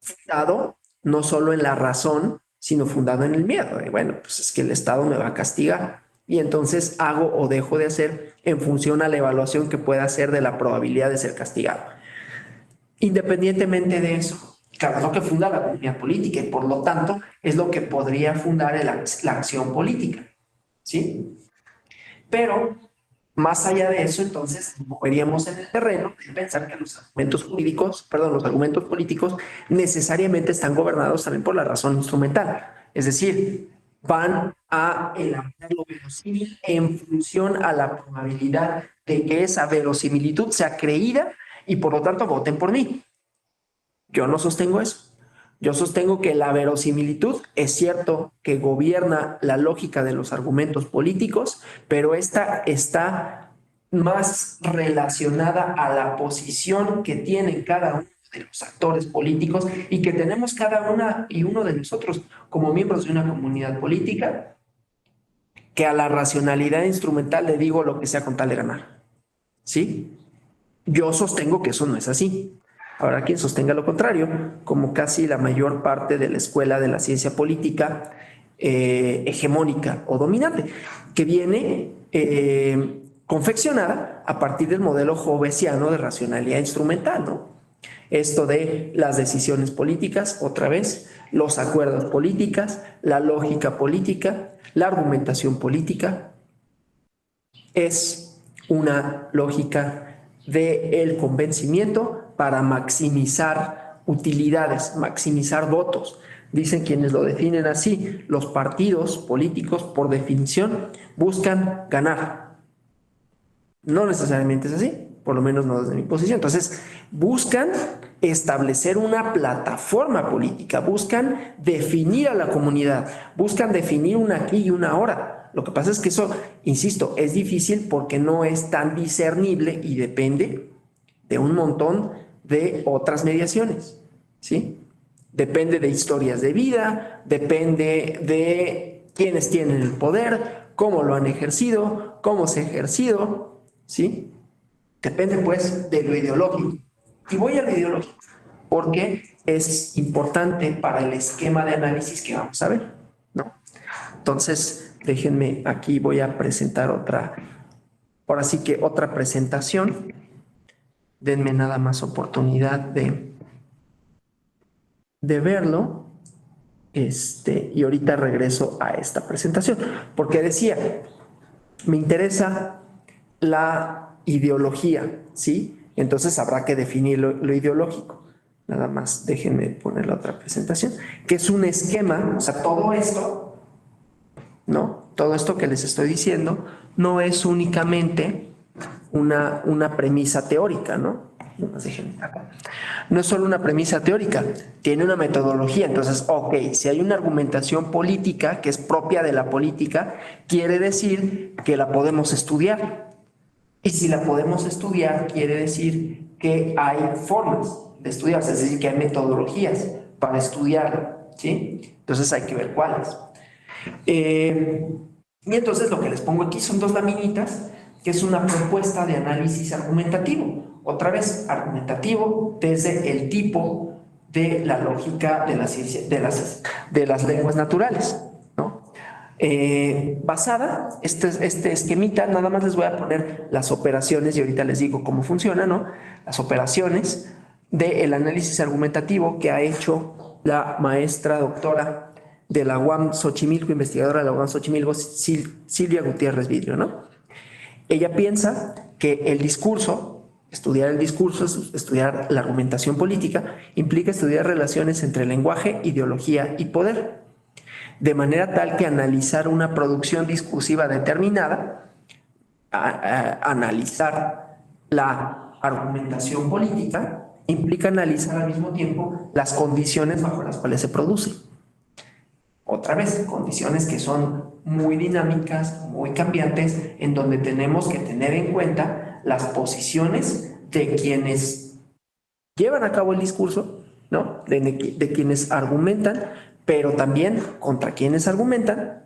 fundado no solo en la razón, sino fundado en el miedo. Bueno, pues es que el Estado me va a castigar y entonces hago o dejo de hacer en función a la evaluación que pueda hacer de la probabilidad de ser castigado. Independientemente de eso, claro, es lo que funda la comunidad política y por lo tanto es lo que podría fundar la acción política, ¿sí? Pero Más allá de eso, entonces, moveríamos en el terreno de pensar que los argumentos jurídicos, perdón, los argumentos políticos necesariamente están gobernados también por la razón instrumental. Es decir, van a elaborar lo verosímil en función a la probabilidad de que esa verosimilitud sea creída y por lo tanto voten por mí. Yo no sostengo eso. Yo sostengo que la verosimilitud es cierto que gobierna la lógica de los argumentos políticos, pero esta está más relacionada a la posición que tienen cada uno de los actores políticos y que tenemos cada una y uno de nosotros como miembros de una comunidad política, que a la racionalidad instrumental le digo lo que sea con tal de ganar. ¿Sí? Yo sostengo que eso no es así. Habrá quien sostenga lo contrario, como casi la mayor parte de la escuela de la ciencia política hegemónica o dominante, que viene confeccionada a partir del modelo hobbesiano de racionalidad instrumental, ¿no? Esto de las decisiones políticas, otra vez, los acuerdos políticos, la lógica política, la argumentación política, es una lógica del convencimiento para maximizar utilidades, maximizar votos. Dicen quienes lo definen así, los partidos políticos, por definición, buscan ganar. No necesariamente es así, por lo menos no desde mi posición. Entonces, buscan establecer una plataforma política, buscan definir a la comunidad, buscan definir un aquí y una ahora. Lo que pasa es que eso, insisto, es difícil porque no es tan discernible y depende de un montón de otras mediaciones, ¿sí? Depende de historias de vida, depende de quiénes tienen el poder, cómo lo han ejercido, cómo se ha ejercido, ¿sí? Depende, pues, de lo ideológico. Y voy a lo ideológico porque es importante para el esquema de análisis que vamos a ver, ¿no? Entonces, déjenme, aquí voy a presentar ahora sí que otra presentación. Denme nada más oportunidad de verlo. Y ahorita regreso a esta presentación, porque decía, me interesa la ideología, ¿sí? Entonces habrá que definir lo ideológico. Nada más déjenme poner la otra presentación, que es un esquema, o sea, todo esto, ¿no? Todo esto que les estoy diciendo no es únicamente una premisa teórica, ¿no? No es solo una premisa teórica, tiene una metodología. Entonces, ok, si hay una argumentación política que es propia de la política, quiere decir que la podemos estudiar. Y si la podemos estudiar, quiere decir que hay formas de estudiarse, es decir, que hay metodologías para estudiarla, ¿sí? Entonces hay que ver cuáles. Y entonces lo que les pongo aquí son dos laminitas, que es una propuesta de análisis argumentativo. Otra vez, argumentativo desde el tipo de la lógica de la ciencia, de las lenguas naturales, ¿no? Basada, este esquemita, nada más les voy a poner las operaciones y ahorita les digo cómo funciona, ¿no? Las operaciones del análisis argumentativo que ha hecho la maestra doctora de la UAM Xochimilco, investigadora de la UAM Xochimilco, Silvia Gutiérrez Vidrio, ¿no? Ella piensa que el discurso, estudiar el discurso, estudiar la argumentación política, implica estudiar relaciones entre lenguaje, ideología y poder, de manera tal que analizar una producción discursiva determinada, analizar la argumentación política, implica analizar al mismo tiempo las condiciones bajo las cuales se produce. Otra vez, condiciones que son muy dinámicas, muy cambiantes, en donde tenemos que tener en cuenta las posiciones de quienes llevan a cabo el discurso, ¿no? De quienes argumentan, pero también contra quienes argumentan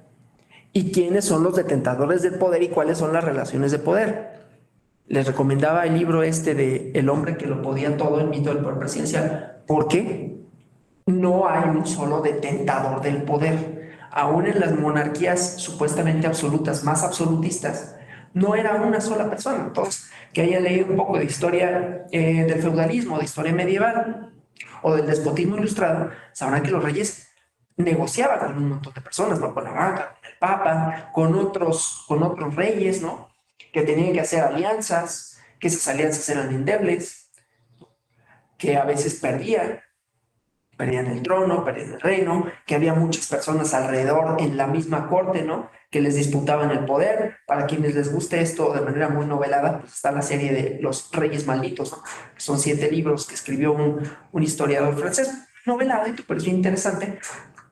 y quiénes son los detentadores del poder y cuáles son las relaciones de poder. Les recomendaba el libro de El hombre que lo podía todo, el mito del poder presidencial, porque no hay un solo detentador del poder. Aún en las monarquías supuestamente absolutas, más absolutistas, no era una sola persona. Todos que hayan leído un poco de historia del feudalismo, de historia medieval o del despotismo ilustrado, sabrán que los reyes negociaban con un montón de personas, ¿no? Con la banca, con el papa, con otros reyes, ¿no? que tenían que hacer alianzas, que esas alianzas eran endebles, que a veces perdían el trono, perdían el reino, que había muchas personas alrededor en la misma corte, ¿no? Que les disputaban el poder. Para quienes les guste esto de manera muy novelada, pues está la serie de Los Reyes Malditos, ¿no? Que son 7 libros que escribió un historiador francés, novelada, y te pareció interesante,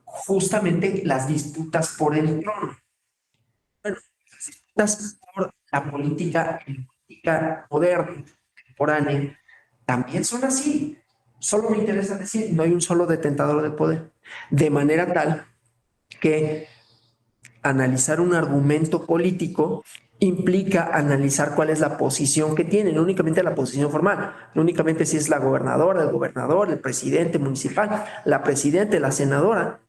justamente las disputas por el trono. Bueno, las disputas por la política moderna, contemporánea, también son así. Solo me interesa decir, no hay un solo detentador de poder. De manera tal que analizar un argumento político implica analizar cuál es la posición que tiene, no únicamente la posición formal, no únicamente si es la gobernadora, el gobernador, el presidente municipal, la presidenta, la senadora,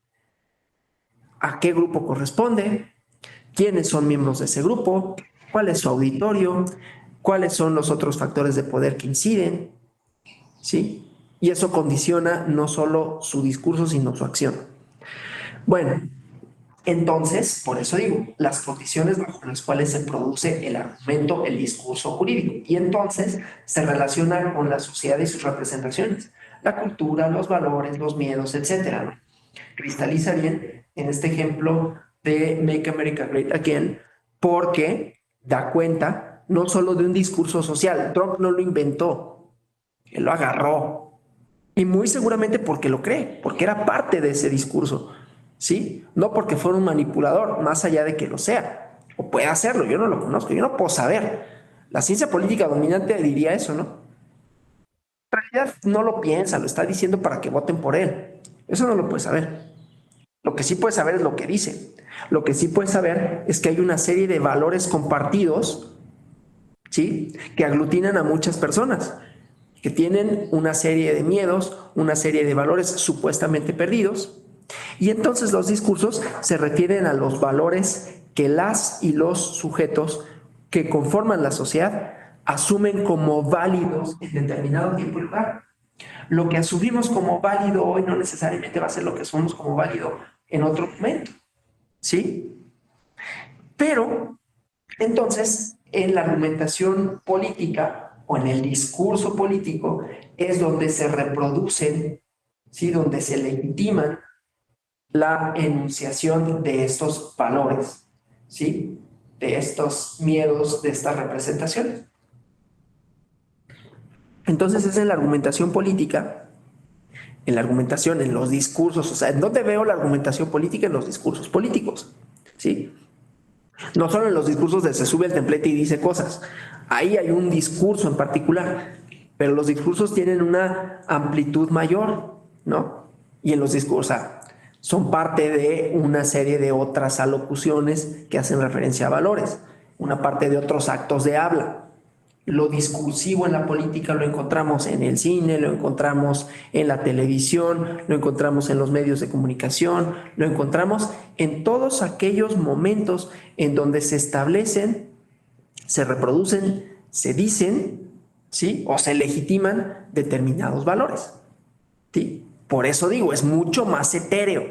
a qué grupo corresponde, quiénes son miembros de ese grupo, cuál es su auditorio, cuáles son los otros factores de poder que inciden, ¿sí? Y eso condiciona no solo su discurso, sino su acción. Bueno, entonces, por eso digo, las condiciones bajo las cuales se produce el argumento, el discurso jurídico, y entonces se relaciona con la sociedad y sus representaciones, la cultura, los valores, los miedos, etcétera, ¿no? Cristaliza bien en este ejemplo de Make America Great Again, porque da cuenta no solo de un discurso social. Trump no lo inventó, él lo agarró, y muy seguramente porque lo cree, porque era parte de ese discurso, ¿sí? No porque fuera un manipulador, más allá de que lo sea, o pueda hacerlo, yo no lo conozco, yo no puedo saber. La ciencia política dominante diría eso, ¿no? En realidad no lo piensa, lo está diciendo para que voten por él. Eso no lo puede saber. Lo que sí puede saber es lo que dice. Lo que sí puede saber es que hay una serie de valores compartidos, ¿sí? Que aglutinan a muchas personas, que tienen una serie de miedos, una serie de valores supuestamente perdidos, y entonces los discursos se refieren a los valores que las y los sujetos que conforman la sociedad asumen como válidos en determinado tiempo y lugar. Lo que asumimos como válido hoy no necesariamente va a ser lo que asumimos como válido en otro momento, ¿sí? Pero entonces, en la argumentación política o en el discurso político es donde se reproducen, ¿sí? Donde se legitiman la enunciación de estos valores, ¿sí? De estos miedos, de estas representaciones. Entonces es en la argumentación política, en la argumentación, en los discursos, o sea, ¿en dónde veo la argumentación política? En los discursos políticos, ¿sí? No solo en los discursos de se sube al templete y dice cosas. Ahí hay un discurso en particular, pero los discursos tienen una amplitud mayor, ¿no? Y en los discursos, o sea, son parte de una serie de otras alocuciones que hacen referencia a valores, una parte de otros actos de habla. Lo discursivo en la política lo encontramos en el cine, lo encontramos en la televisión, lo encontramos en los medios de comunicación, lo encontramos en todos aquellos momentos en donde se establecen, se reproducen, se dicen, ¿sí? O se legitiman determinados valores, ¿sí? Por eso digo, es mucho más etéreo,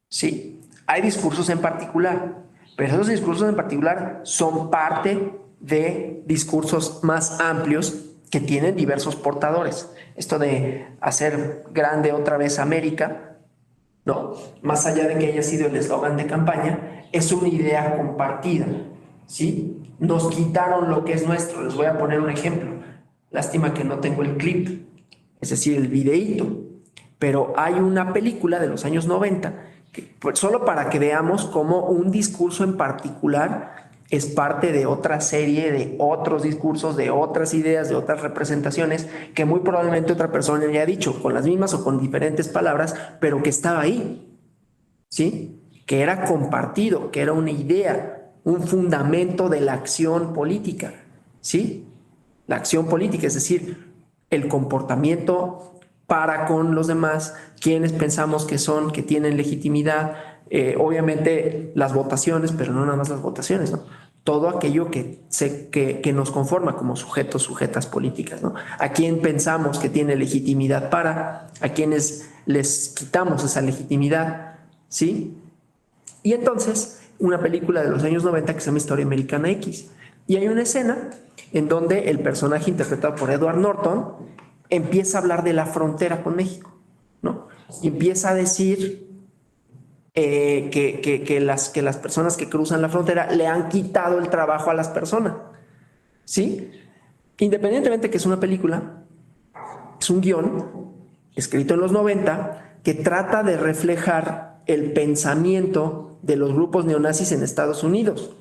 ¿sí? Hay discursos en particular, pero esos discursos en particular son parte de discursos más amplios que tienen diversos portadores. Esto de hacer grande otra vez América, ¿no? Más allá de que haya sido el eslogan de campaña, es una idea compartida, ¿sí? Nos quitaron lo que es nuestro. Les voy a poner un ejemplo. Lástima que no tengo el clip, es decir, el videíto, pero hay una película de los años 90, que, pues, solo para que veamos cómo un discurso en particular es parte de otra serie de otros discursos, de otras ideas, de otras representaciones que muy probablemente otra persona ya ha dicho con las mismas o con diferentes palabras, pero que estaba ahí, ¿sí? Que era compartido, que era una idea, un fundamento de la acción política, ¿sí? La acción política, es decir, el comportamiento para con los demás, quienes pensamos que son, que tienen legitimidad, obviamente las votaciones, pero no nada más las votaciones, ¿no? Todo aquello que nos conforma como sujetos, sujetas políticas, ¿no? A quién pensamos que tiene legitimidad para, a quienes les quitamos esa legitimidad, ¿sí? Y entonces, una película de los años 90 que se llama Historia Americana X, Y hay una escena en donde el personaje interpretado por Edward Norton empieza a hablar de la frontera con México, ¿no? Y empieza a decir que las personas que cruzan la frontera le han quitado el trabajo a las personas, ¿sí? Independientemente que es una película, es un guión escrito en los 90 que trata de reflejar el pensamiento de los grupos neonazis en Estados Unidos.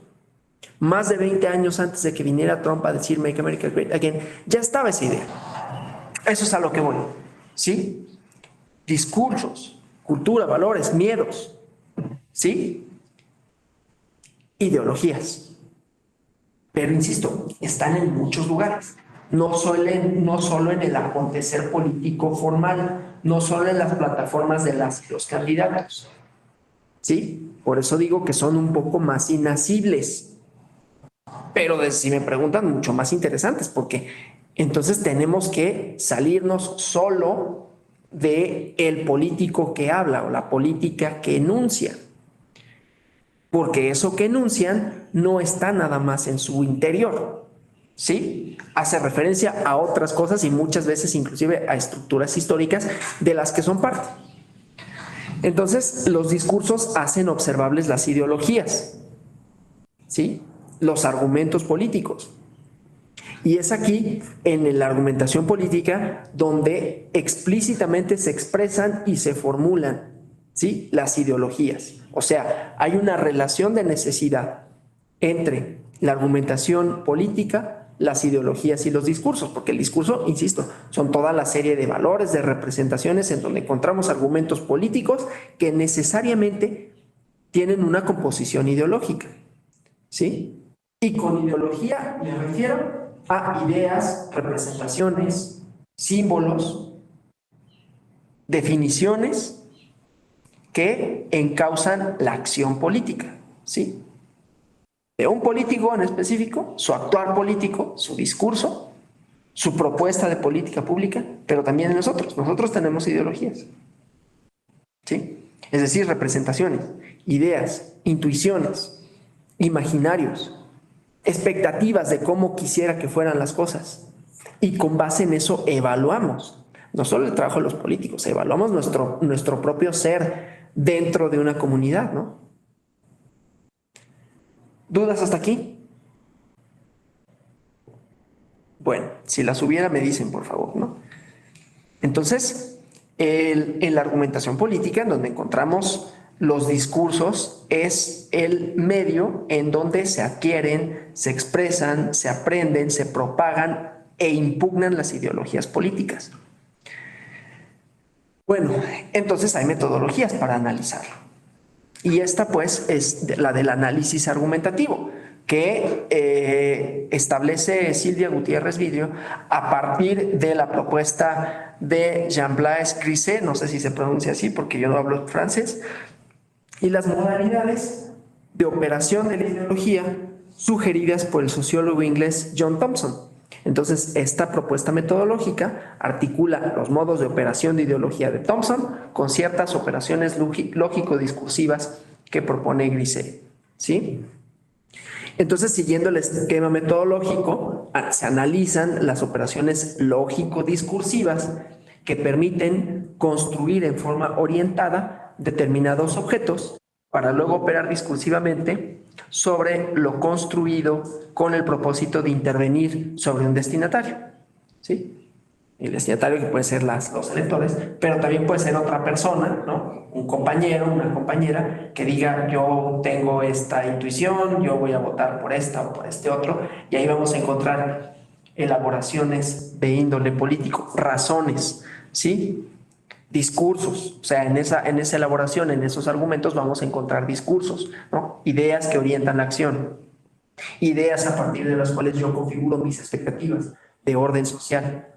Más de 20 años antes de que viniera Trump a decir Make America Great Again, ya estaba esa idea. Eso es a lo que voy, ¿sí? Discursos, cultura, valores, miedos, ¿sí? Ideologías. Pero insisto, están en muchos lugares. No solo en el acontecer político formal, no solo en las plataformas de los candidatos, ¿sí? Por eso digo que son un poco más inacibles. Pero si me preguntan, mucho más interesantes, porque entonces tenemos que salirnos solo de el político que habla o la política que enuncia. Porque eso que enuncian no está nada más en su interior, ¿sí? Hace referencia a otras cosas y muchas veces inclusive a estructuras históricas de las que son parte. Entonces, los discursos hacen observables las ideologías, ¿sí? Los argumentos políticos. Y es aquí, en la argumentación política, donde explícitamente se expresan y se formulan, ¿sí? Las ideologías. O sea, hay una relación de necesidad entre la argumentación política, las ideologías y los discursos, porque el discurso, insisto, son toda la serie de valores, de representaciones en donde encontramos argumentos políticos que necesariamente tienen una composición ideológica, ¿sí? Y con ideología me refiero a ideas, representaciones, símbolos, definiciones que encausan la acción política, ¿sí? De un político en específico, su actuar político, su discurso, su propuesta de política pública, pero también de nosotros. Nosotros tenemos ideologías, ¿sí? Es decir, representaciones, ideas, intuiciones, imaginarios, expectativas de cómo quisiera que fueran las cosas. Y con base en eso evaluamos, no solo el trabajo de los políticos, evaluamos nuestro propio ser dentro de una comunidad, ¿no? ¿Dudas hasta aquí? Bueno, si las hubiera me dicen, por favor, ¿no? Entonces, en la argumentación política, en donde encontramos los discursos, es el medio en donde se adquieren, se expresan, se aprenden, se propagan e impugnan las ideologías políticas. Bueno, entonces hay metodologías para analizarlo. Y esta, pues, es la del análisis argumentativo, que establece Silvia Gutiérrez Vidrio a partir de la propuesta de Jean-Blaise Griset, no sé si se pronuncia así porque yo no hablo francés, y las modalidades de operación de la ideología sugeridas por el sociólogo inglés John Thompson. Entonces, esta propuesta metodológica articula los modos de operación de ideología de Thompson con ciertas operaciones lógico-discursivas que propone Griset, ¿sí? Entonces, siguiendo el esquema metodológico, se analizan las operaciones lógico-discursivas que permiten construir en forma orientada determinados objetos para luego operar discursivamente sobre lo construido con el propósito de intervenir sobre un destinatario, ¿sí? El destinatario que puede ser los electores, pero también puede ser otra persona, ¿no? Un compañero, una compañera que diga yo tengo esta intuición, yo voy a votar por esta o por este otro, y ahí vamos a encontrar elaboraciones de índole político, razones, ¿sí? Discursos, o sea, en esa elaboración, en esos argumentos vamos a encontrar discursos, ¿no? Ideas que orientan la acción, ideas a partir de las cuales yo configuro mis expectativas de orden social,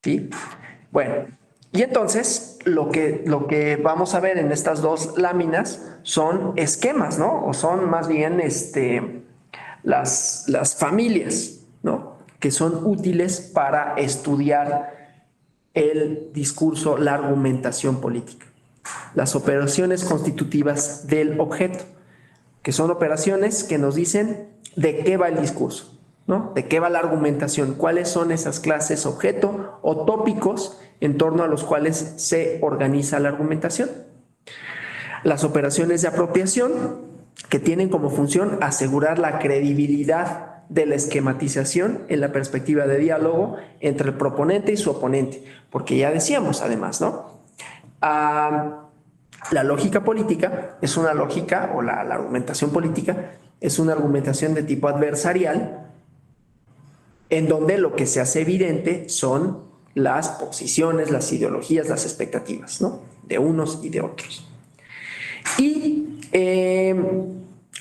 ¿sí? Bueno, y entonces lo que vamos a ver en estas dos láminas son esquemas, ¿no? O son más bien las familias, ¿no? Que son útiles para estudiar el discurso, la argumentación política, las operaciones constitutivas del objeto. que son operaciones que nos dicen de qué va el discurso, ¿no? De qué va la argumentación, cuáles son esas clases objeto o tópicos en torno a los cuales se organiza la argumentación. Las operaciones de apropiación, que tienen como función asegurar la credibilidad de la esquematización en la perspectiva de diálogo entre el proponente y su oponente, porque ya decíamos además, ¿no? La lógica política es una lógica, o la argumentación política es una argumentación de tipo adversarial, en donde lo que se hace evidente son las posiciones, las ideologías, las expectativas, ¿no? De unos y de otros. Y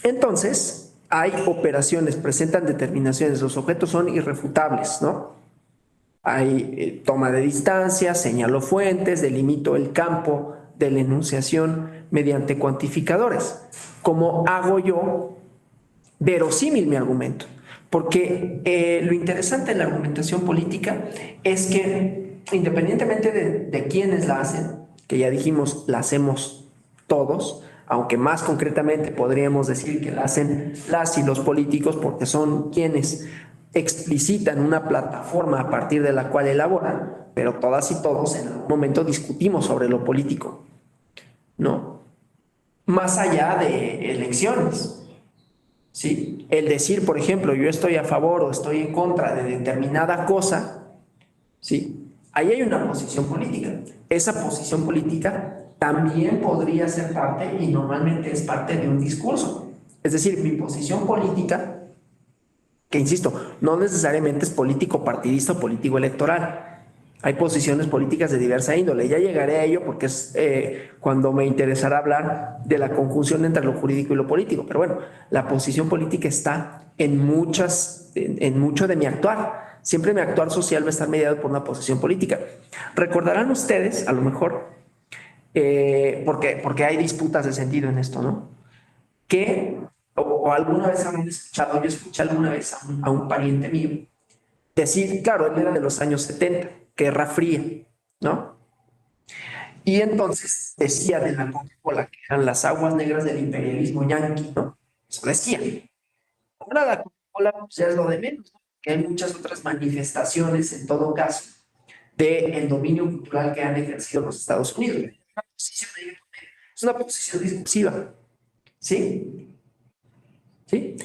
entonces hay operaciones, presentan determinaciones, los objetos son irrefutables, ¿no? Hay toma de distancia, señalo fuentes, delimito el campo de la enunciación mediante cuantificadores. ¿Cómo hago yo verosímil mi argumento? Porque lo interesante en la argumentación política es que independientemente de quiénes la hacen, que ya dijimos, la hacemos todos, aunque más concretamente podríamos decir que la hacen las y los políticos porque son quienes explicitan una plataforma a partir de la cual elaboran, pero todas y todos en algún momento discutimos sobre lo político, ¿no? Más allá de elecciones, ¿sí? El decir, por ejemplo, yo estoy a favor o estoy en contra de determinada cosa, ¿sí? Ahí hay una posición política. Esa posición política también podría ser parte, y normalmente es parte de un discurso. Es decir, mi posición política, que insisto, no necesariamente es político partidista o político electoral. Hay posiciones políticas de diversa índole. Ya llegaré a ello porque es cuando me interesará hablar de la conjunción entre lo jurídico y lo político. Pero bueno, la posición política está en mucho de mi actuar. Siempre mi actuar social va a estar mediado por una posición política. Recordarán ustedes, a lo mejor, porque hay disputas de sentido en esto, ¿no? Que, o alguna vez habrán escuchado, yo escuché alguna vez a un pariente mío decir, claro, él era de los años 70, Guerra Fría, ¿no? Y entonces decía de la Coca-Cola que eran las aguas negras del imperialismo yanqui, ¿no? Eso decía. Ahora la Coca-Cola pues, ya es lo de menos, ¿no? Que hay muchas otras manifestaciones, en todo caso, del dominio cultural que han ejercido los Estados Unidos. Es una posición discursiva, ¿sí? ¿Sí?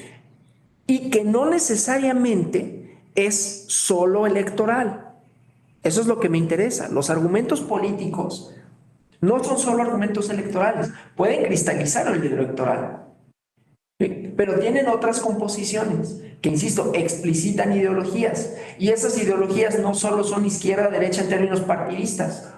Y que no necesariamente es solo electoral. Eso es lo que me interesa. Los argumentos políticos no son solo argumentos electorales, pueden cristalizar el electoral, ¿sí? Pero tienen otras composiciones que, insisto, explicitan ideologías. Y esas ideologías no solo son izquierda-derecha en términos partidistas,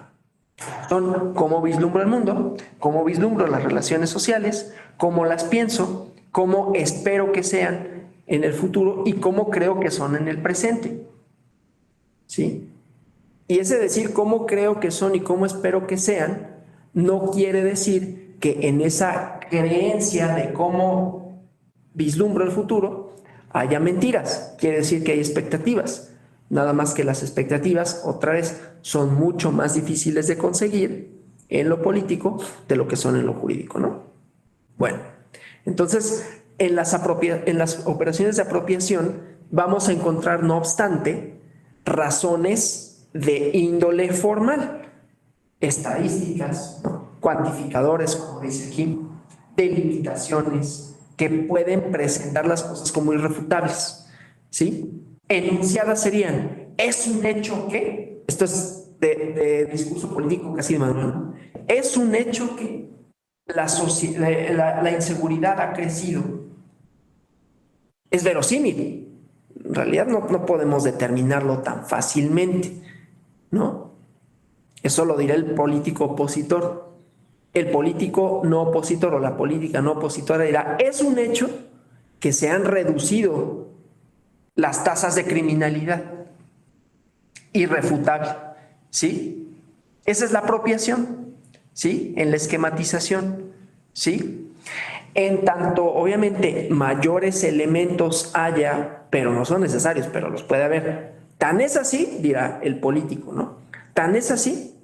son cómo vislumbro el mundo, cómo vislumbro las relaciones sociales, cómo las pienso, cómo espero que sean en el futuro y cómo creo que son en el presente. ¿Sí? Y ese decir cómo creo que son y cómo espero que sean, no quiere decir que en esa creencia de cómo vislumbro el futuro haya mentiras. Quiere decir que hay expectativas. Nada más que las expectativas, otra vez, son mucho más difíciles de conseguir en lo político de lo que son en lo jurídico, ¿no? Bueno, entonces, en las operaciones de apropiación vamos a encontrar, no obstante, razones de índole formal, estadísticas, ¿no? Cuantificadores, como dice aquí, delimitaciones que pueden presentar las cosas como irrefutables, ¿sí? Enunciadas serían, es un hecho que, esto es de discurso político casi de Maduro, ¿no? Es un hecho que la inseguridad ha crecido. Es verosímil. En realidad no podemos determinarlo tan fácilmente, ¿no? Eso lo dirá el político opositor. El político no opositor o la política no opositora dirá, es un hecho que se han reducido las tasas de criminalidad. Irrefutable, ¿sí? Esa es la apropiación, ¿sí? En la esquematización, ¿sí? En tanto, obviamente, mayores elementos haya, pero no son necesarios, pero los puede haber. Tan es así, dirá el político, ¿no? Tan es así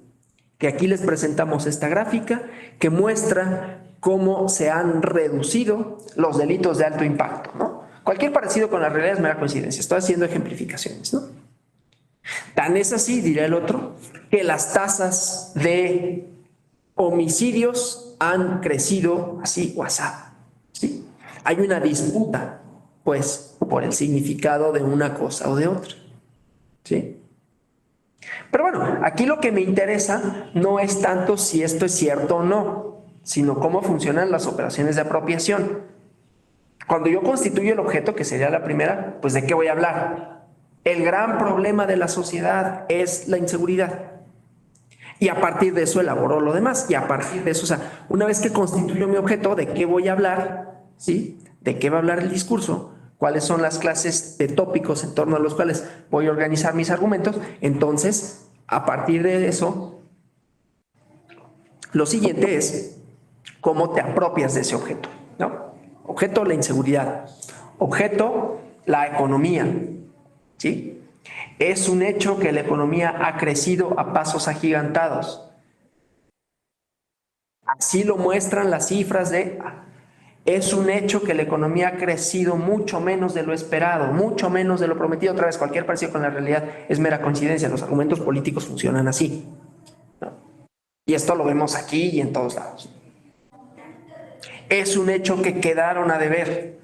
que aquí les presentamos esta gráfica que muestra cómo se han reducido los delitos de alto impacto, ¿no? Cualquier parecido con la realidad es mera coincidencia. Estoy haciendo ejemplificaciones, ¿no? Tan es así, dirá el otro, que las tasas de homicidios han crecido así o asá, ¿sí? Hay una disputa, pues, por el significado de una cosa o de otra, ¿sí? Pero bueno, aquí lo que me interesa no es tanto si esto es cierto o no, sino cómo funcionan las operaciones de apropiación. Cuando yo constituyo el objeto, que sería la primera, pues ¿de qué voy a hablar? El gran problema de la sociedad es la inseguridad. Y a partir de eso elaboro lo demás. Y a partir de eso, o sea, una vez que constituyo mi objeto, ¿de qué voy a hablar? ¿Sí? ¿De qué va a hablar el discurso? ¿Cuáles son las clases de tópicos en torno a los cuales voy a organizar mis argumentos? Entonces, a partir de eso, lo siguiente es cómo te apropias de ese objeto, ¿no? Objeto, la inseguridad. Objeto, la economía, ¿sí? Es un hecho que la economía ha crecido a pasos agigantados. Así lo muestran las cifras de... Es un hecho que la economía ha crecido mucho menos de lo esperado, mucho menos de lo prometido. Otra vez, cualquier parecido con la realidad es mera coincidencia. Los argumentos políticos funcionan así, ¿no? Y esto lo vemos aquí y en todos lados. Es un hecho que quedaron a deber,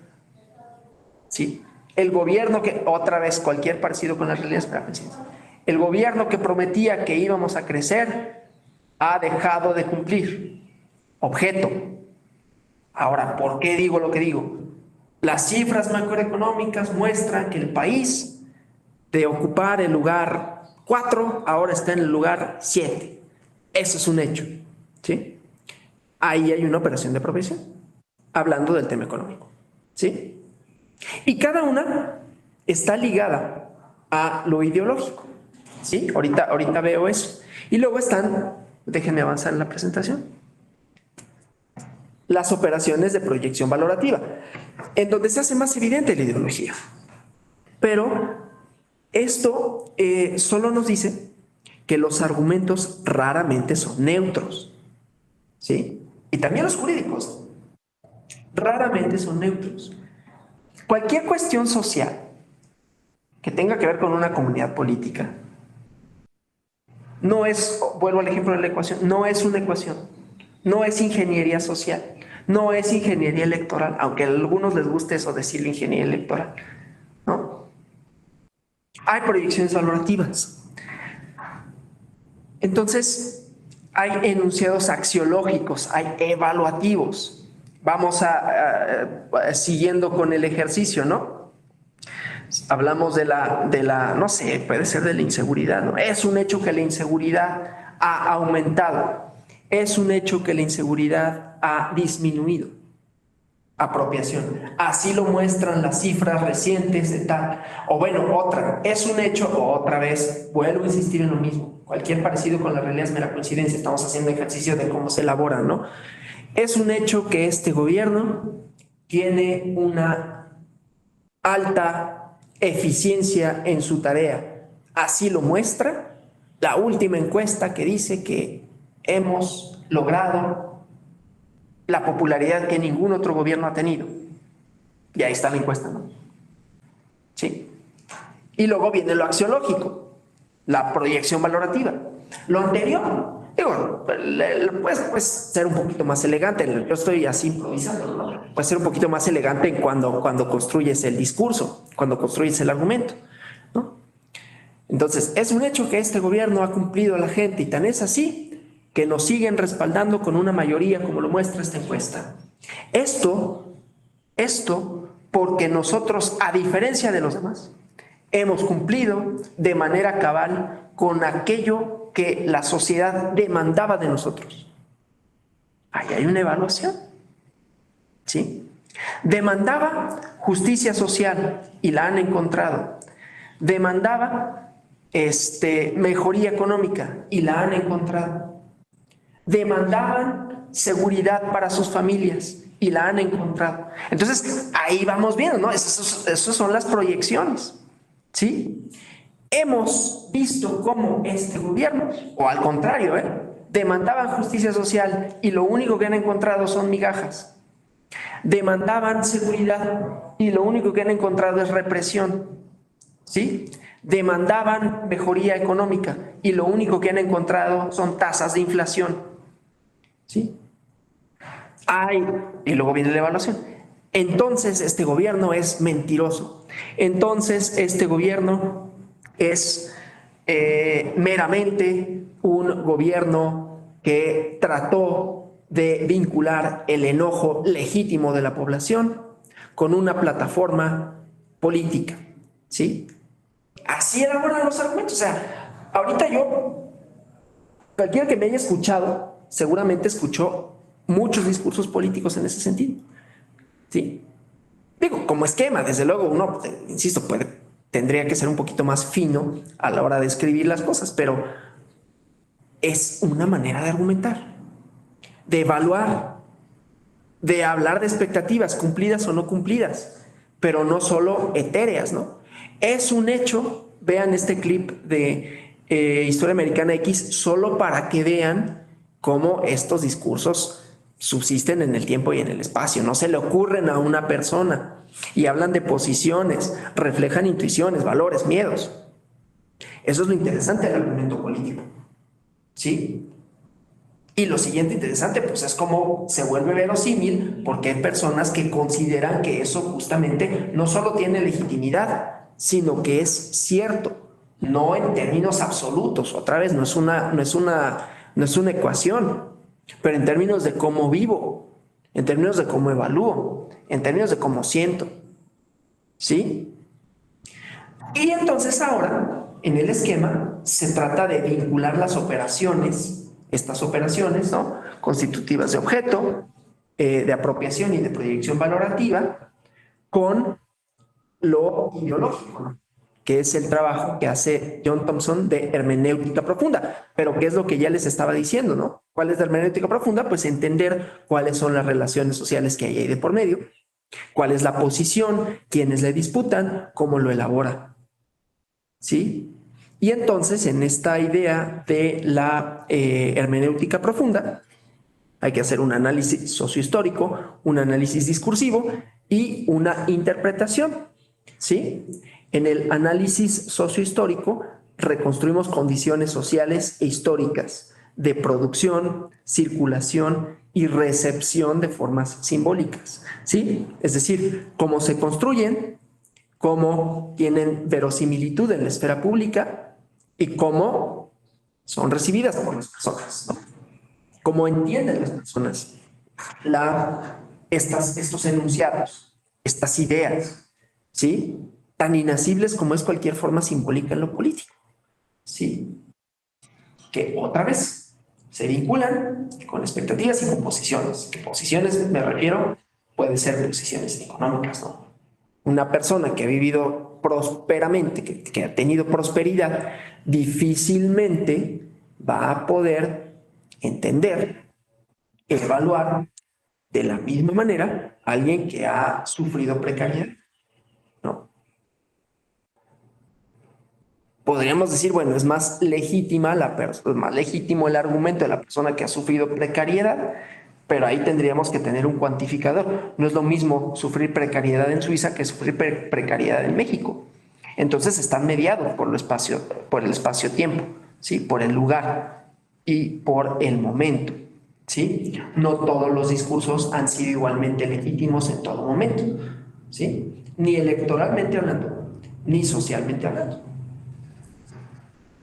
¿sí? El gobierno que, otra vez, cualquier parecido con la realidad es mera coincidencia. El gobierno que prometía que íbamos a crecer ha dejado de cumplir. Objeto. Ahora, ¿por qué digo lo que digo? Las cifras macroeconómicas muestran que el país, de ocupar el lugar 4, ahora está en el lugar 7. Eso es un hecho, ¿sí? Ahí hay una operación de apropiación, hablando del tema económico, ¿sí? Y cada una está ligada a lo ideológico, ¿sí? Ahorita veo eso. Y luego están, déjenme avanzar en la presentación, las operaciones de proyección valorativa, en donde se hace más evidente la ideología. Pero esto solo nos dice que los argumentos raramente son neutros, ¿sí? Y también los jurídicos raramente son neutros. Cualquier cuestión social que tenga que ver con una comunidad política no es, vuelvo al ejemplo de la ecuación, no es una ecuación, no es ingeniería social, no es ingeniería electoral, aunque a algunos les guste eso decirle ingeniería electoral, ¿no? Hay proyecciones valorativas. Entonces, hay enunciados axiológicos, hay evaluativos. Vamos siguiendo con el ejercicio, ¿no? Hablamos de la, no sé, puede ser de la inseguridad, ¿no? Es un hecho que la inseguridad ha aumentado. Es un hecho que la inseguridad ha disminuido. Apropiación. Así lo muestran las cifras recientes de tal. O bueno, otra. Es un hecho, o otra vez, vuelvo a insistir en lo mismo. Cualquier parecido con la realidad es mera coincidencia. Estamos haciendo ejercicio de cómo se elabora, ¿no? Es un hecho que este gobierno tiene una alta eficiencia en su tarea. Así lo muestra la última encuesta que dice que hemos logrado la popularidad que ningún otro gobierno ha tenido. Y ahí está la encuesta, ¿no? Sí. Y luego viene lo axiológico, la proyección valorativa. Lo anterior, digo, puedes ser un poquito más elegante. Yo estoy así improvisando, ¿no? Puedes ser un poquito más elegante cuando construyes el discurso, cuando construyes el argumento, ¿no? Entonces, es un hecho que este gobierno ha cumplido a la gente y tan es así que nos siguen respaldando con una mayoría, como lo muestra esta encuesta. Esto porque nosotros, a diferencia de los demás, hemos cumplido de manera cabal con aquello que la sociedad demandaba de nosotros. Ahí hay una evaluación, ¿sí? Demandaba justicia social y la han encontrado. Demandaba mejoría económica y la han encontrado. Demandaban seguridad para sus familias y la han encontrado. Entonces, ahí vamos viendo, ¿no? Esas son las proyecciones, ¿sí? Hemos visto cómo este gobierno, o al contrario, Demandaban justicia social y lo único que han encontrado son migajas. Demandaban seguridad y lo único que han encontrado es represión. ¿Sí? Demandaban mejoría económica y lo único que han encontrado son tasas de inflación. ¿Sí? Y luego viene la evaluación. Entonces este gobierno es mentiroso. Entonces este gobierno es meramente un gobierno que trató de vincular el enojo legítimo de la población con una plataforma política. ¿Sí? Así elaboran los argumentos. O sea, ahorita cualquiera que me haya escuchado, seguramente escuchó muchos discursos políticos en ese sentido. ¿Sí? Digo, como esquema, desde luego uno, insisto, tendría que ser un poquito más fino a la hora de escribir las cosas, pero es una manera de argumentar, de evaluar, de hablar de expectativas cumplidas o no cumplidas, pero no solo etéreas, ¿no? Es un hecho, vean este clip de Historia Americana X, solo para que vean cómo estos discursos subsisten en el tiempo y en el espacio, no se le ocurren a una persona y hablan de posiciones, reflejan intuiciones, valores, miedos. Eso es lo interesante del argumento político, ¿sí? Y lo siguiente interesante, pues es cómo se vuelve verosímil, porque hay personas que consideran que eso justamente no solo tiene legitimidad, sino que es cierto, no en términos absolutos. Otra vez, no es una ecuación, pero en términos de cómo vivo, en términos de cómo evalúo, en términos de cómo siento. ¿Sí? Y entonces ahora, en el esquema, se trata de vincular las operaciones, estas operaciones, ¿no?, constitutivas de objeto, de apropiación y de proyección valorativa, con lo ideológico, ¿no?, que es el trabajo que hace John Thompson de hermenéutica profunda. Pero ¿qué es lo que ya les estaba diciendo, no? ¿Cuál es la hermenéutica profunda? Pues entender cuáles son las relaciones sociales que hay ahí de por medio, cuál es la posición, quiénes le disputan, cómo lo elabora. ¿Sí? Y entonces, en esta idea de la hermenéutica profunda, hay que hacer un análisis sociohistórico, un análisis discursivo y una interpretación. ¿Sí? En el análisis sociohistórico reconstruimos condiciones sociales e históricas de producción, circulación y recepción de formas simbólicas. ¿Sí? Es decir, cómo se construyen, cómo tienen verosimilitud en la esfera pública y cómo son recibidas por las personas, ¿no? Cómo entienden las personas estos enunciados, estas ideas, ¿sí?, tan inacibles como es cualquier forma simbólica en lo político, ¿sí?, que otra vez se vinculan con expectativas y con posiciones. Que posiciones, me refiero, pueden ser posiciones económicas, ¿no? Una persona que ha vivido prósperamente, que ha tenido prosperidad, difícilmente va a poder entender, evaluar de la misma manera a alguien que ha sufrido precariedad, ¿no? Podríamos decir, bueno, es más legítimo el argumento de la persona que ha sufrido precariedad, pero ahí tendríamos que tener un cuantificador. No es lo mismo sufrir precariedad en Suiza que sufrir precariedad en México. Entonces están mediados por el espacio-tiempo, ¿sí?, por el lugar y por el momento, ¿sí? No todos los discursos han sido igualmente legítimos en todo momento, ¿sí?, ni electoralmente hablando, ni socialmente hablando.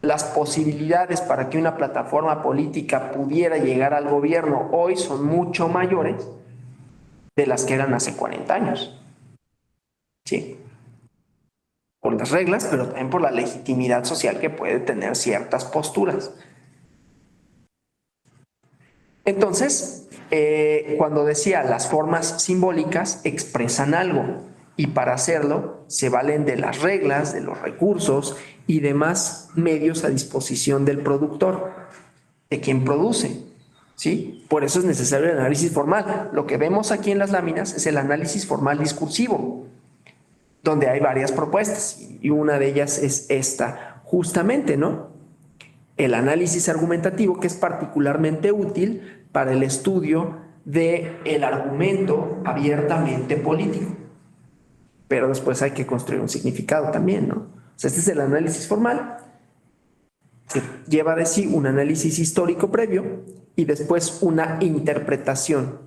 Las posibilidades para que una plataforma política pudiera llegar al gobierno hoy son mucho mayores de las que eran hace 40 años. ¿Sí? Por las reglas, pero también por la legitimidad social que puede tener ciertas posturas. Entonces, cuando decía las formas simbólicas expresan algo, y para hacerlo se valen de las reglas, de los recursos y demás medios a disposición del productor, de quien produce, ¿sí? Por eso es necesario el análisis formal. Lo que vemos aquí en las láminas es el análisis formal discursivo, donde hay varias propuestas y una de ellas es esta, justamente, ¿no? el análisis argumentativo, que es particularmente útil para el estudio del argumento abiertamente político. Pero después hay que construir un significado también, ¿no? O sea, este es el análisis formal, que lleva de sí un análisis histórico previo y después una interpretación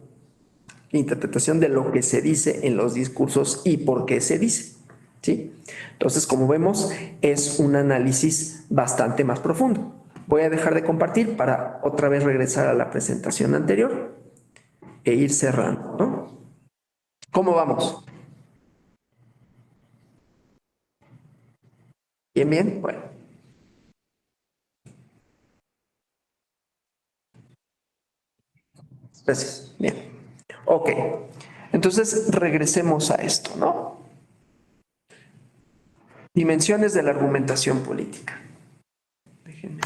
de lo que se dice en los discursos y por qué se dice, ¿sí? Entonces, como vemos, es un análisis bastante más profundo. Voy a dejar de compartir para otra vez regresar a la presentación anterior e ir cerrando, ¿no? ¿Cómo vamos? ¿Bien, bien? Bueno. Gracias. Bien. Ok. Entonces, regresemos a esto, ¿no? Dimensiones de la argumentación política. Déjenme.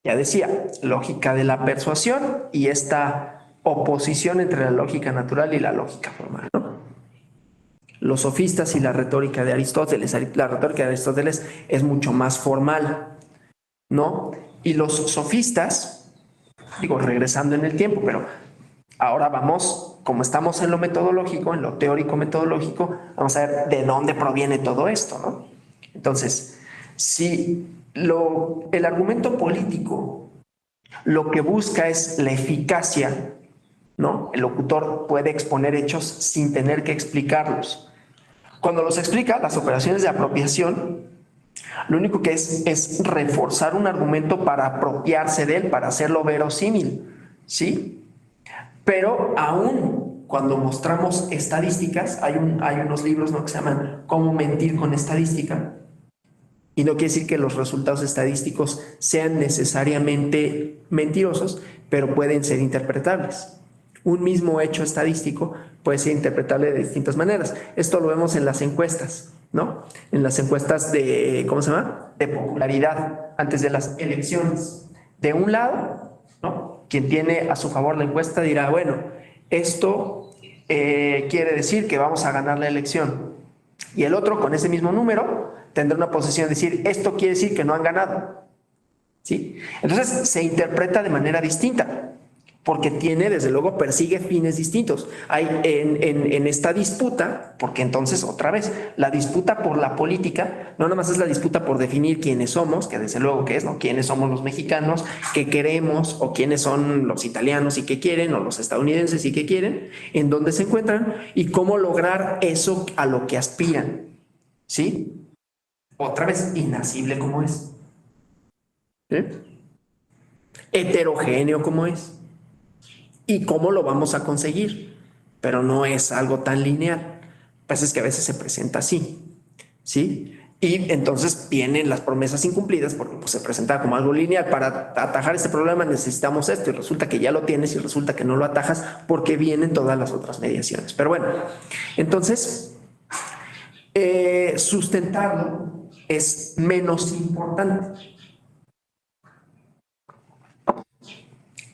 Ya decía, lógica de la persuasión y esta oposición entre la lógica natural y la lógica formal, ¿no? Los sofistas y la retórica de Aristóteles. La retórica de Aristóteles es mucho más formal, ¿no? Y los sofistas, digo, regresando en el tiempo, pero ahora vamos, como estamos en lo metodológico, en lo teórico metodológico, vamos a ver de dónde proviene todo esto, ¿no? Entonces, si el argumento político lo que busca es la eficacia, ¿no? El locutor puede exponer hechos sin tener que explicarlos. Cuando los explica, las operaciones de apropiación, lo único que es reforzar un argumento para apropiarse de él, para hacerlo verosímil, ¿sí? Pero aún cuando mostramos estadísticas, hay unos libros, ¿no?, que se llaman Cómo mentir con estadística, y no quiere decir que los resultados estadísticos sean necesariamente mentirosos, pero pueden ser interpretables. Un mismo hecho estadístico puede ser interpretable de distintas maneras. Esto lo vemos en las encuestas, ¿no? En las encuestas de, ¿cómo se llama?, de popularidad antes de las elecciones. De un lado, ¿no?, quien tiene a su favor la encuesta dirá, bueno, esto quiere decir que vamos a ganar la elección. Y el otro, con ese mismo número, tendrá una posición de decir, esto quiere decir que no han ganado, ¿sí? Entonces se interpreta de manera distinta, porque desde luego, persigue fines distintos. Hay en esta disputa, porque entonces, otra vez, la disputa por la política, no nada más es la disputa por definir quiénes somos, que desde luego que es, ¿no?, quiénes somos los mexicanos, qué queremos, o quiénes son los italianos y qué quieren, o los estadounidenses y qué quieren, en dónde se encuentran, y cómo lograr eso a lo que aspiran, ¿sí? Otra vez, inasible como es, ¿sí?, heterogéneo como es, y cómo lo vamos a conseguir, pero no es algo tan lineal. Pues es que a veces se presenta así, ¿sí? Y entonces vienen las promesas incumplidas porque pues, se presenta como algo lineal. Para atajar este problema necesitamos esto, y resulta que ya lo tienes y resulta que no lo atajas porque vienen todas las otras mediaciones. Pero bueno, entonces sustentarlo es menos importante.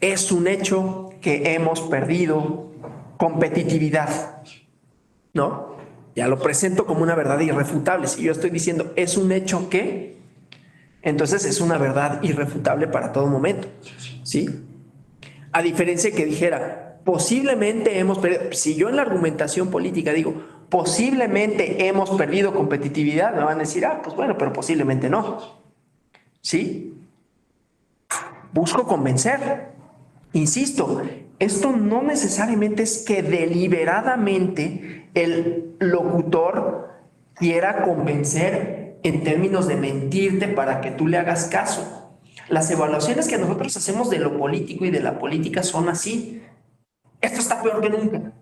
Es un hecho que hemos perdido competitividad, ¿no? Ya lo presento como una verdad irrefutable. Si yo estoy diciendo es un hecho que, entonces es una verdad irrefutable para todo momento, ¿sí? A diferencia que dijera, posiblemente hemos perdido, si yo en la argumentación política digo, posiblemente hemos perdido competitividad, me van a decir, pues bueno, pero posiblemente no, ¿sí? Busco convencer. Insisto, esto no necesariamente es que deliberadamente el locutor quiera convencer en términos de mentirte para que tú le hagas caso. Las evaluaciones que nosotros hacemos de lo político y de la política son así. Esto está peor que nunca.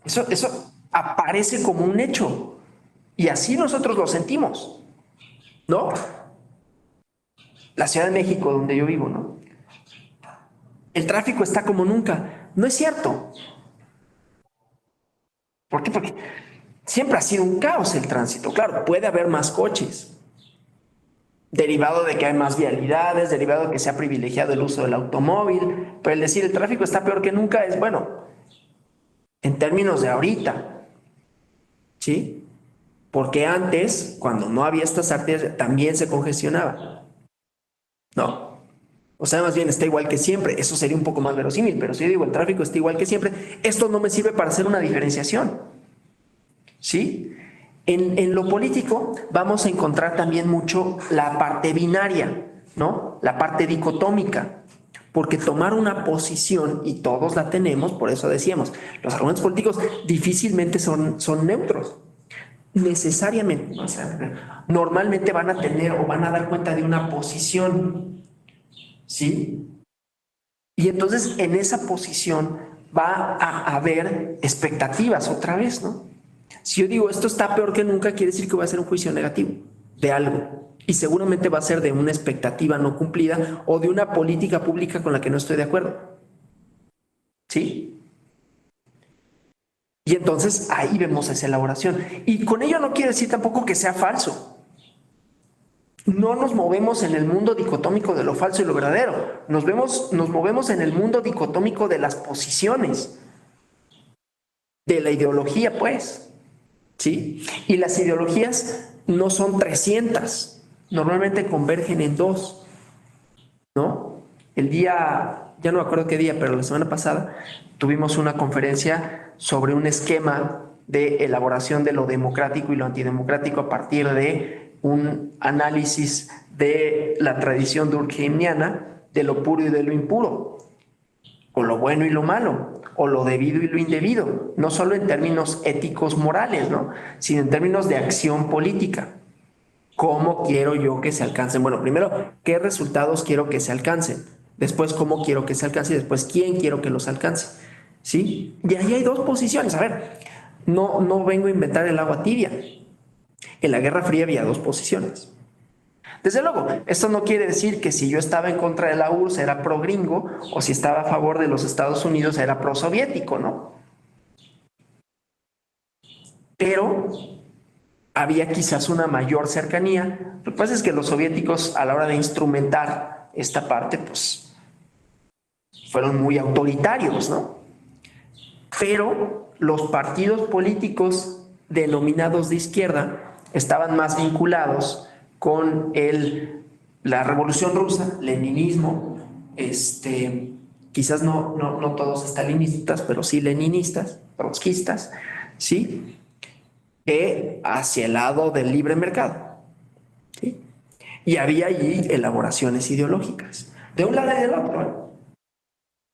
Eso aparece como un hecho. Y así nosotros lo sentimos, ¿no? La Ciudad de México, donde yo vivo, ¿no? El tráfico está como nunca. No es cierto. ¿Por qué? Porque siempre ha sido un caos el tránsito. Claro, puede haber más coches, derivado de que hay más vialidades, derivado de que se ha privilegiado el uso del automóvil, pero el decir el tráfico está peor que nunca es, bueno, en términos de ahorita, ¿sí? porque antes, cuando no había estas arterias, también se congestionaba. No. O sea, más bien está igual que siempre. Eso sería un poco más verosímil, pero si yo digo el tráfico está igual que siempre, esto no me sirve para hacer una diferenciación. ¿Sí? En lo político vamos a encontrar también mucho la parte binaria, ¿no? La parte dicotómica. Porque tomar una posición, y todos la tenemos, por eso decíamos, los argumentos políticos difícilmente son neutros. Necesariamente, o sea, normalmente van a tener o van a dar cuenta de una posición, ¿sí? Y entonces en esa posición va a haber expectativas otra vez, ¿no? Si yo digo esto está peor que nunca, quiere decir que va a ser un juicio negativo de algo. Y seguramente va a ser de una expectativa no cumplida o de una política pública con la que no estoy de acuerdo. ¿Sí? Y entonces ahí vemos esa elaboración. Y con ello no quiere decir tampoco que sea falso. No nos movemos en el mundo dicotómico de lo falso y lo verdadero. Nos movemos en el mundo dicotómico de las posiciones, de la ideología, pues. ¿Sí? Y las ideologías no son 300, normalmente convergen en 2, ¿no? El día, ya no me acuerdo qué día, pero la semana pasada tuvimos una conferencia sobre un esquema de elaboración de lo democrático y lo antidemocrático a partir de un análisis de la tradición durkheimiana de lo puro y de lo impuro, o lo bueno y lo malo, o lo debido y lo indebido, no solo en términos éticos morales, ¿no? Sino en términos de acción política. ¿Cómo quiero yo que se alcancen? Bueno, primero, ¿qué resultados quiero que se alcancen? Después, ¿cómo quiero que se alcance? Y después, ¿quién quiero que los alcance? ¿Sí? Y ahí hay dos posiciones. A ver, no vengo a inventar el agua tibia. En la Guerra Fría había dos posiciones. Desde luego, esto no quiere decir que si yo estaba en contra de la URSS era pro gringo o si estaba a favor de los Estados Unidos era pro soviético, ¿no? Pero había quizás una mayor cercanía. Lo que pasa es que los soviéticos a la hora de instrumentar esta parte, pues fueron muy autoritarios, ¿no? Pero los partidos políticos denominados de izquierda estaban más vinculados con la Revolución Rusa, leninismo, quizás no todos estalinistas, pero sí leninistas, trotskistas, ¿sí? Hacia el lado del libre mercado, ¿sí? Y había allí elaboraciones ideológicas, de un lado y del otro, ¿eh?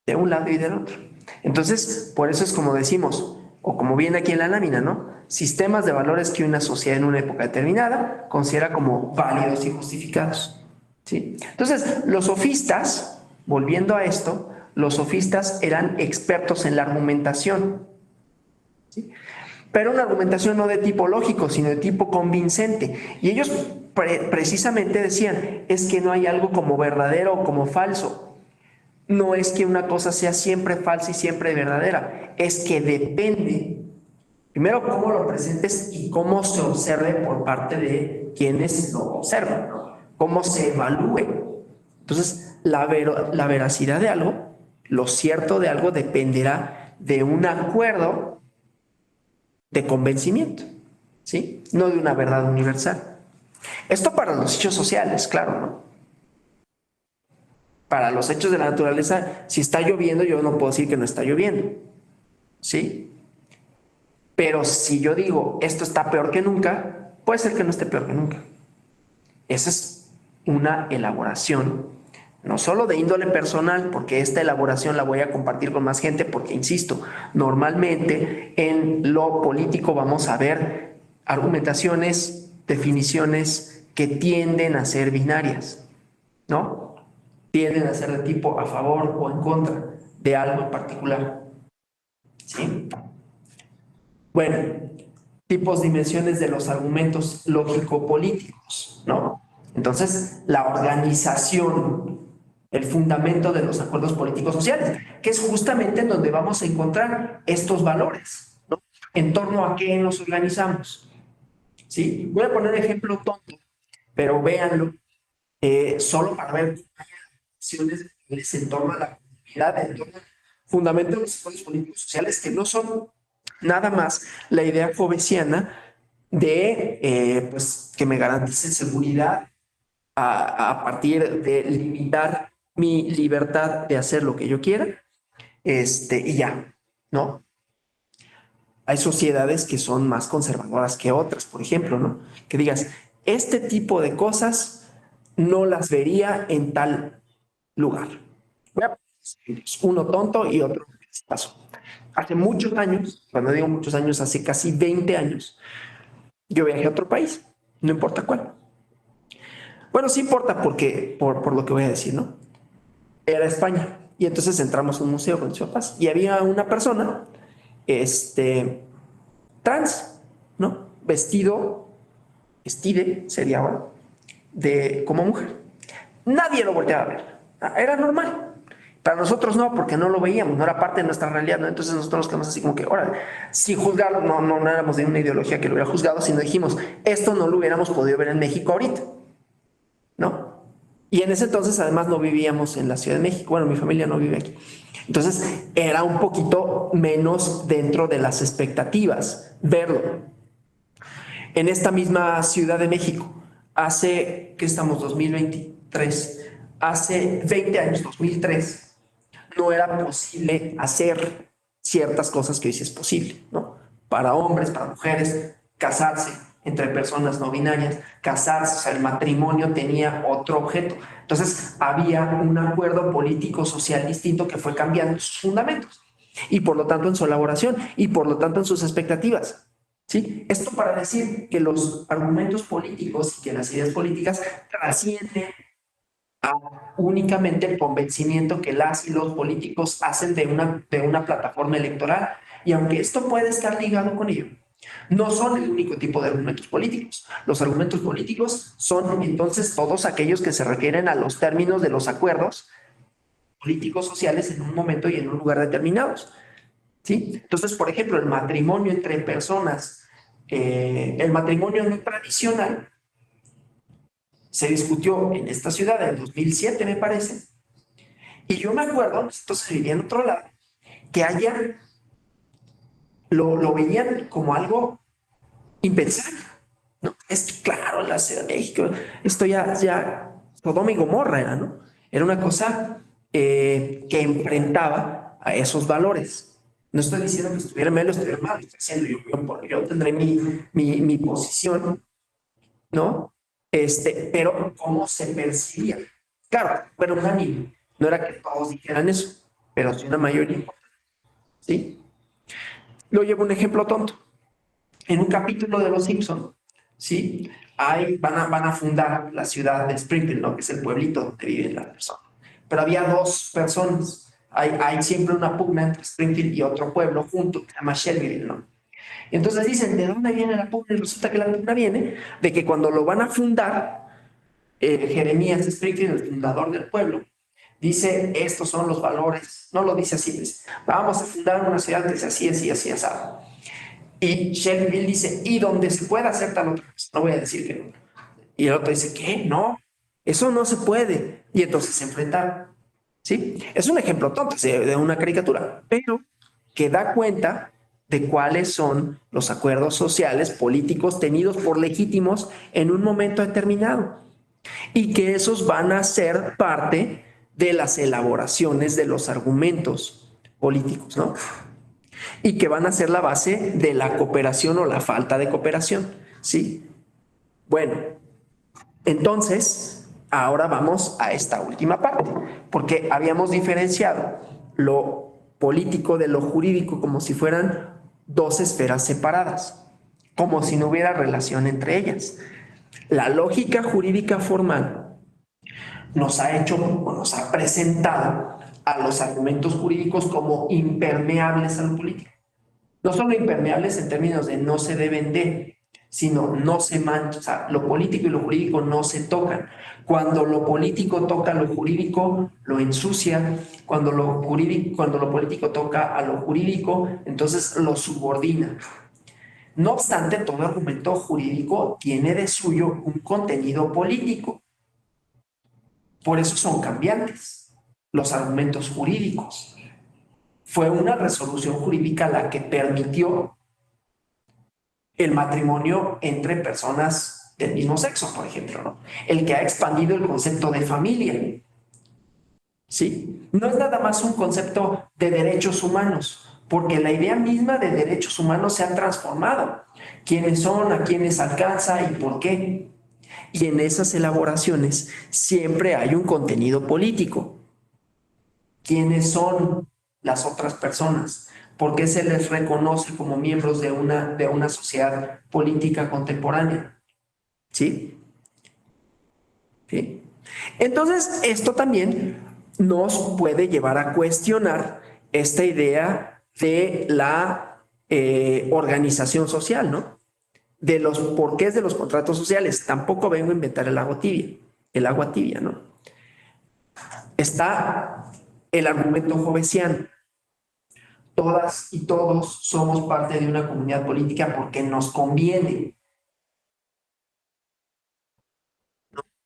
De un lado y del otro. Entonces, por eso es como decimos, o como viene aquí en la lámina, ¿no? Sistemas de valores que una sociedad en una época determinada considera como válidos y justificados, ¿sí? Entonces, los sofistas, volviendo a esto, los sofistas eran expertos en la argumentación, ¿sí? Pero una argumentación no de tipo lógico, sino de tipo convincente. Y ellos precisamente decían, es que no hay algo como verdadero o como falso. No es que una cosa sea siempre falsa y siempre verdadera, es que depende, primero, cómo lo presentes y cómo se observe por parte de quienes lo observan, ¿no? Cómo se evalúe. Entonces, la veracidad de algo, lo cierto de algo, dependerá de un acuerdo de convencimiento, ¿sí? No de una verdad universal. Esto para los hechos sociales, claro, ¿no? Para los hechos de la naturaleza, si está lloviendo, yo no puedo decir que no está lloviendo, ¿sí? Pero si yo digo, esto está peor que nunca, puede ser que no esté peor que nunca. Esa es una elaboración, no solo de índole personal, porque esta elaboración la voy a compartir con más gente, porque, insisto, normalmente en lo político vamos a ver argumentaciones, definiciones que tienden a ser binarias, ¿no? Tienden a ser de tipo a favor o en contra de algo en particular, ¿sí? Bueno, tipos, dimensiones de los argumentos lógico-políticos, ¿no? Entonces, la organización, el fundamento de los acuerdos políticos sociales, que es justamente en donde vamos a encontrar estos valores, ¿no? En torno a qué nos organizamos, ¿sí? Voy a poner un ejemplo tonto, pero véanlo, solo para ver en torno a la comunidad, en torno al fundamento de los acuerdos políticos sociales, que no son nada más la idea fovesiana de pues, que me garantice seguridad a partir de limitar mi libertad de hacer lo que yo quiera, y ya, ¿no? Hay sociedades que son más conservadoras que otras, por ejemplo, ¿no? Que digas, este tipo de cosas no las vería en tal lugar. Voy a poner ejemplos, uno tonto y otro paso. Hace muchos años, cuando digo muchos años, hace casi 20 años, yo viajé a otro país, no importa cuál. Bueno, sí importa porque, por lo que voy a decir, ¿no? Era España. Y entonces entramos a un museo con mis papás y había una persona, trans, ¿no? Vestide, sería ahora, como mujer. Nadie lo volteaba a ver. Era normal. Para nosotros no, porque no lo veíamos, no era parte de nuestra realidad, ¿no? Entonces nosotros nos quedamos así como que, órale, sin juzgarlo, no éramos de una ideología que lo hubiera juzgado, sino dijimos, esto no lo hubiéramos podido ver en México ahorita, ¿no? Y en ese entonces además no vivíamos en la Ciudad de México, bueno, mi familia no vive aquí. Entonces era un poquito menos dentro de las expectativas verlo. En esta misma Ciudad de México, que estamos 2023, hace 20 años, 2003, no era posible hacer ciertas cosas que hoy sí es posible, ¿no? Para hombres, para mujeres, casarse entre personas no binarias, casarse, o sea, el matrimonio tenía otro objeto. Entonces, había un acuerdo político social distinto que fue cambiando sus fundamentos y por lo tanto en su elaboración y por lo tanto en sus expectativas. ¿Sí? Esto para decir que los argumentos políticos y que las ideas políticas trascienden únicamente el convencimiento que las y los políticos hacen de una plataforma electoral. Y aunque esto puede estar ligado con ello, no son el único tipo de argumentos políticos. Los argumentos políticos son entonces todos aquellos que se refieren a los términos de los acuerdos políticos sociales en un momento y en un lugar determinados. ¿Sí? Entonces, por ejemplo, el matrimonio entre personas, el matrimonio no tradicional, se discutió en esta ciudad en 2007, me parece, y yo me acuerdo, entonces vivía en otro lado, que allá lo veían como algo impensable, ¿no? Es que, claro, en la Ciudad de México, esto ya, Sodoma y Gomorra era, ¿no? Era una cosa que enfrentaba a esos valores. No estoy diciendo que estuviera mal o estuviera mal, estoy diciendo yo tendré mi posición, ¿no? Pero cómo se percibía. Claro, pero unánime. No era que todos dijeran eso, pero sí una mayoría, ¿sí? Lo llevo un ejemplo tonto. En un capítulo de Los Simpson, ¿sí? Van a fundar la ciudad de Springfield, ¿no? Que es el pueblito donde vive la persona. Pero había dos personas. Hay siempre una pugna entre Springfield y otro pueblo junto, que se llama Shelbyville, ¿no? Y entonces dicen, ¿de dónde viene la pugna? Y resulta que la pugna viene de que cuando lo van a fundar, Jeremías Springfield, el fundador del pueblo, dice, estos son los valores. No lo dice así, dice, vamos a fundar una ciudad que es así, así, así, así. Y Shelbyville dice, y donde se pueda hacer tal otra cosa. No voy a decir que no. Y el otro dice, ¿qué? No, eso no se puede. Y entonces se enfrentaron. ¿Sí? Es un ejemplo tonto de una caricatura, pero que da cuenta de cuáles son los acuerdos sociales, políticos tenidos por legítimos en un momento determinado y que esos van a ser parte de las elaboraciones de los argumentos políticos, ¿no? Y que van a ser la base de la cooperación o la falta de cooperación, ¿sí? Bueno, entonces, ahora vamos a esta última parte, porque habíamos diferenciado lo político de lo jurídico como si fueran dos esferas separadas, como si no hubiera relación entre ellas. La lógica jurídica formal nos ha hecho o nos ha presentado a los argumentos jurídicos como impermeables a lo político. No solo impermeables en términos de no se deben de, sino no se manchan, o sea, lo político y lo jurídico no se tocan. Cuando lo político toca lo jurídico, lo ensucia. Cuando lo político toca a lo jurídico, entonces lo subordina. No obstante, todo argumento jurídico tiene de suyo un contenido político. Por eso son cambiantes los argumentos jurídicos. Fue una resolución jurídica la que permitió el matrimonio entre personas del mismo sexo, por ejemplo, ¿no? El que ha expandido el concepto de familia, ¿sí? No es nada más un concepto de derechos humanos, porque la idea misma de derechos humanos se ha transformado. ¿Quiénes son? ¿A quiénes alcanza? ¿Y por qué? Y en esas elaboraciones siempre hay un contenido político. ¿Quiénes son las otras personas? ¿Por qué se les reconoce como miembros de una sociedad política contemporánea? ¿Sí? ¿Sí? Entonces, esto también nos puede llevar a cuestionar esta idea de la organización social, ¿no? De los porqués de los contratos sociales. Tampoco vengo a inventar el agua tibia, ¿no? Está el argumento hobbesiano. Todas y todos somos parte de una comunidad política porque nos conviene.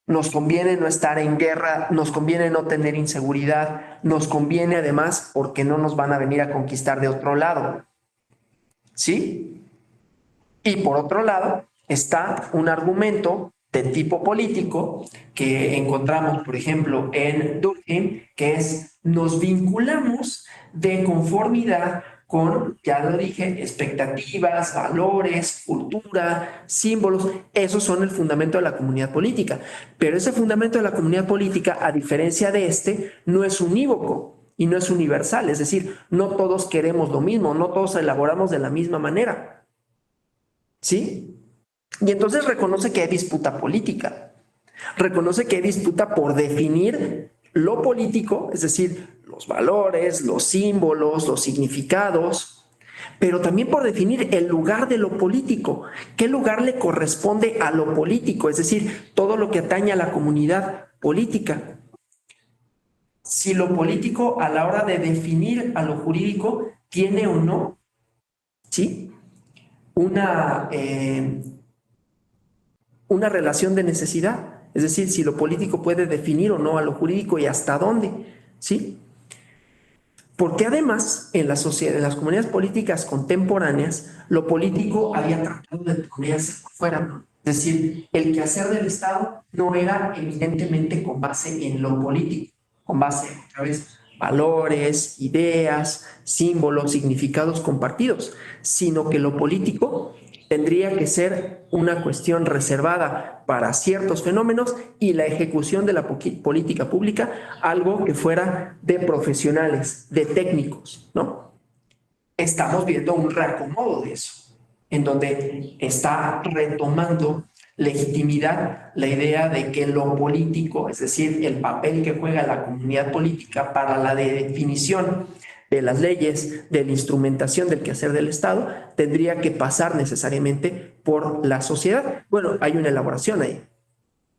Nos conviene no estar en guerra, nos conviene no tener inseguridad, nos conviene además porque no nos van a venir a conquistar de otro lado. ¿Sí? Y por otro lado está un argumento de tipo político que encontramos, por ejemplo, en Durkheim, que es nos vinculamos de conformidad con, ya lo dije, expectativas, valores, cultura, símbolos. Esos son el fundamento de la comunidad política. Pero ese fundamento de la comunidad política, a diferencia de este, no es unívoco y no es universal. Es decir, no todos queremos lo mismo, no todos elaboramos de la misma manera. ¿Sí? Y entonces reconoce que hay disputa política. Reconoce que hay disputa por definir lo político, es decir, los valores, los símbolos, los significados, pero también por definir el lugar de lo político. ¿Qué lugar le corresponde a lo político? Es decir, todo lo que atañe a la comunidad política. Si lo político a la hora de definir a lo jurídico tiene o no, ¿sí?, una relación de necesidad, es decir, si lo político puede definir o no a lo jurídico y hasta dónde, ¿sí? Porque además, en las comunidades políticas contemporáneas, lo político había tratado de ponerse por fuera, ¿no? Es decir, el quehacer del Estado no era evidentemente con base en lo político, con base, otra vez, valores, ideas, símbolos, significados compartidos, sino que lo político tendría que ser una cuestión reservada para ciertos fenómenos y la ejecución de la política pública, algo que fuera de profesionales, de técnicos, ¿no? Estamos viendo un reacomodo de eso, en donde está retomando legitimidad la idea de que lo político, es decir, el papel que juega la comunidad política para la definición de las leyes, de la instrumentación del quehacer del Estado, tendría que pasar necesariamente por la sociedad. Bueno, hay una elaboración ahí,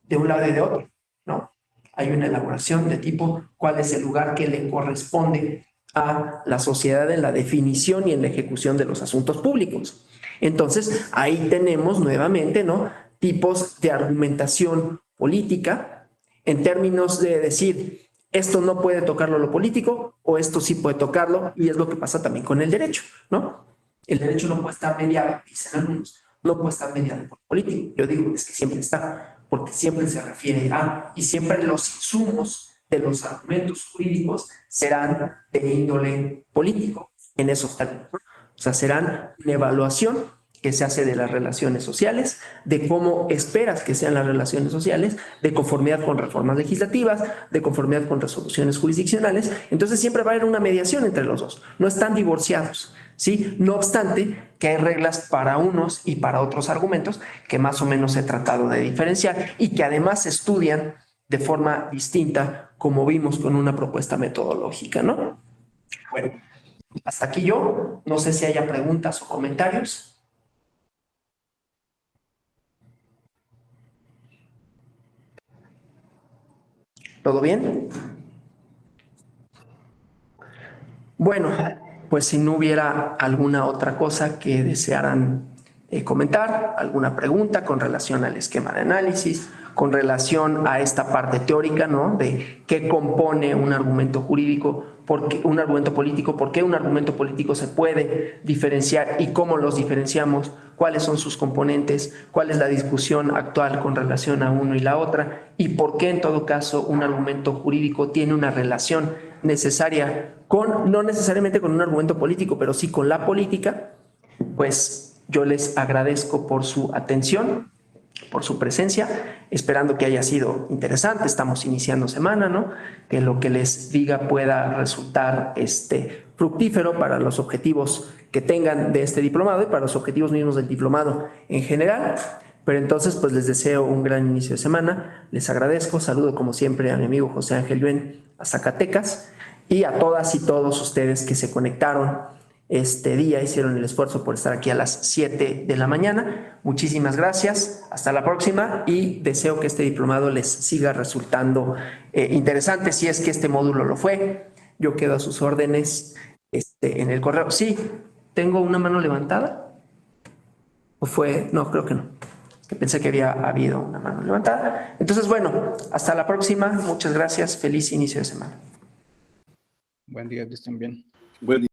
de un lado y de otro, ¿no? Hay una elaboración de tipo cuál es el lugar que le corresponde a la sociedad en la definición y en la ejecución de los asuntos públicos. Entonces, ahí tenemos nuevamente, ¿no?, tipos de argumentación política en términos de decir, esto no puede tocarlo lo político o esto sí puede tocarlo, y es lo que pasa también con el derecho, ¿no? El derecho no puede estar mediado, dicen algunos, no puede estar mediado por político. Yo digo, es que siempre está, porque siempre se refiere a, y siempre los insumos de los argumentos jurídicos serán de índole político en esos términos, ¿no? O sea, serán una evaluación que se hace de las relaciones sociales, de cómo esperas que sean las relaciones sociales, de conformidad con reformas legislativas, de conformidad con resoluciones jurisdiccionales. Entonces siempre va a haber una mediación entre los dos, no están divorciados, ¿sí? No obstante que hay reglas para unos y para otros argumentos que más o menos he tratado de diferenciar y que además se estudian de forma distinta, como vimos con una propuesta metodológica, ¿no? Bueno, hasta aquí yo. No sé si haya preguntas o comentarios. ¿Todo bien? Bueno, pues si no hubiera alguna otra cosa que desearan comentar, alguna pregunta con relación al esquema de análisis, con relación a esta parte teórica, ¿no?, de qué compone un argumento jurídico, un argumento político, por qué un argumento político se puede diferenciar y cómo los diferenciamos, cuáles son sus componentes, cuál es la discusión actual con relación a uno y la otra, y por qué en todo caso un argumento jurídico tiene una relación necesaria con, no necesariamente con un argumento político, pero sí con la política. Pues yo les agradezco por su atención, por su presencia, esperando que haya sido interesante. Estamos iniciando semana, ¿no? Que lo que les diga pueda resultar fructífero para los objetivos que tengan de este diplomado y para los objetivos mismos del diplomado en general. Pero entonces, pues les deseo un gran inicio de semana. Les agradezco. Saludo como siempre a mi amigo José Ángel Yuen a Zacatecas y a todas y todos ustedes que se conectaron este día, hicieron el esfuerzo por estar aquí a las 7 de la mañana. Muchísimas gracias, hasta la próxima y deseo que este diplomado les siga resultando interesante, si es que este módulo lo fue. Yo quedo a sus órdenes en el correo. Sí, tengo una mano levantada. ¿O fue? No, creo que no. Que pensé que había habido una mano levantada. Entonces, bueno, hasta la próxima. Muchas gracias. Feliz inicio de semana. Buen día, que estén bien. Buen día.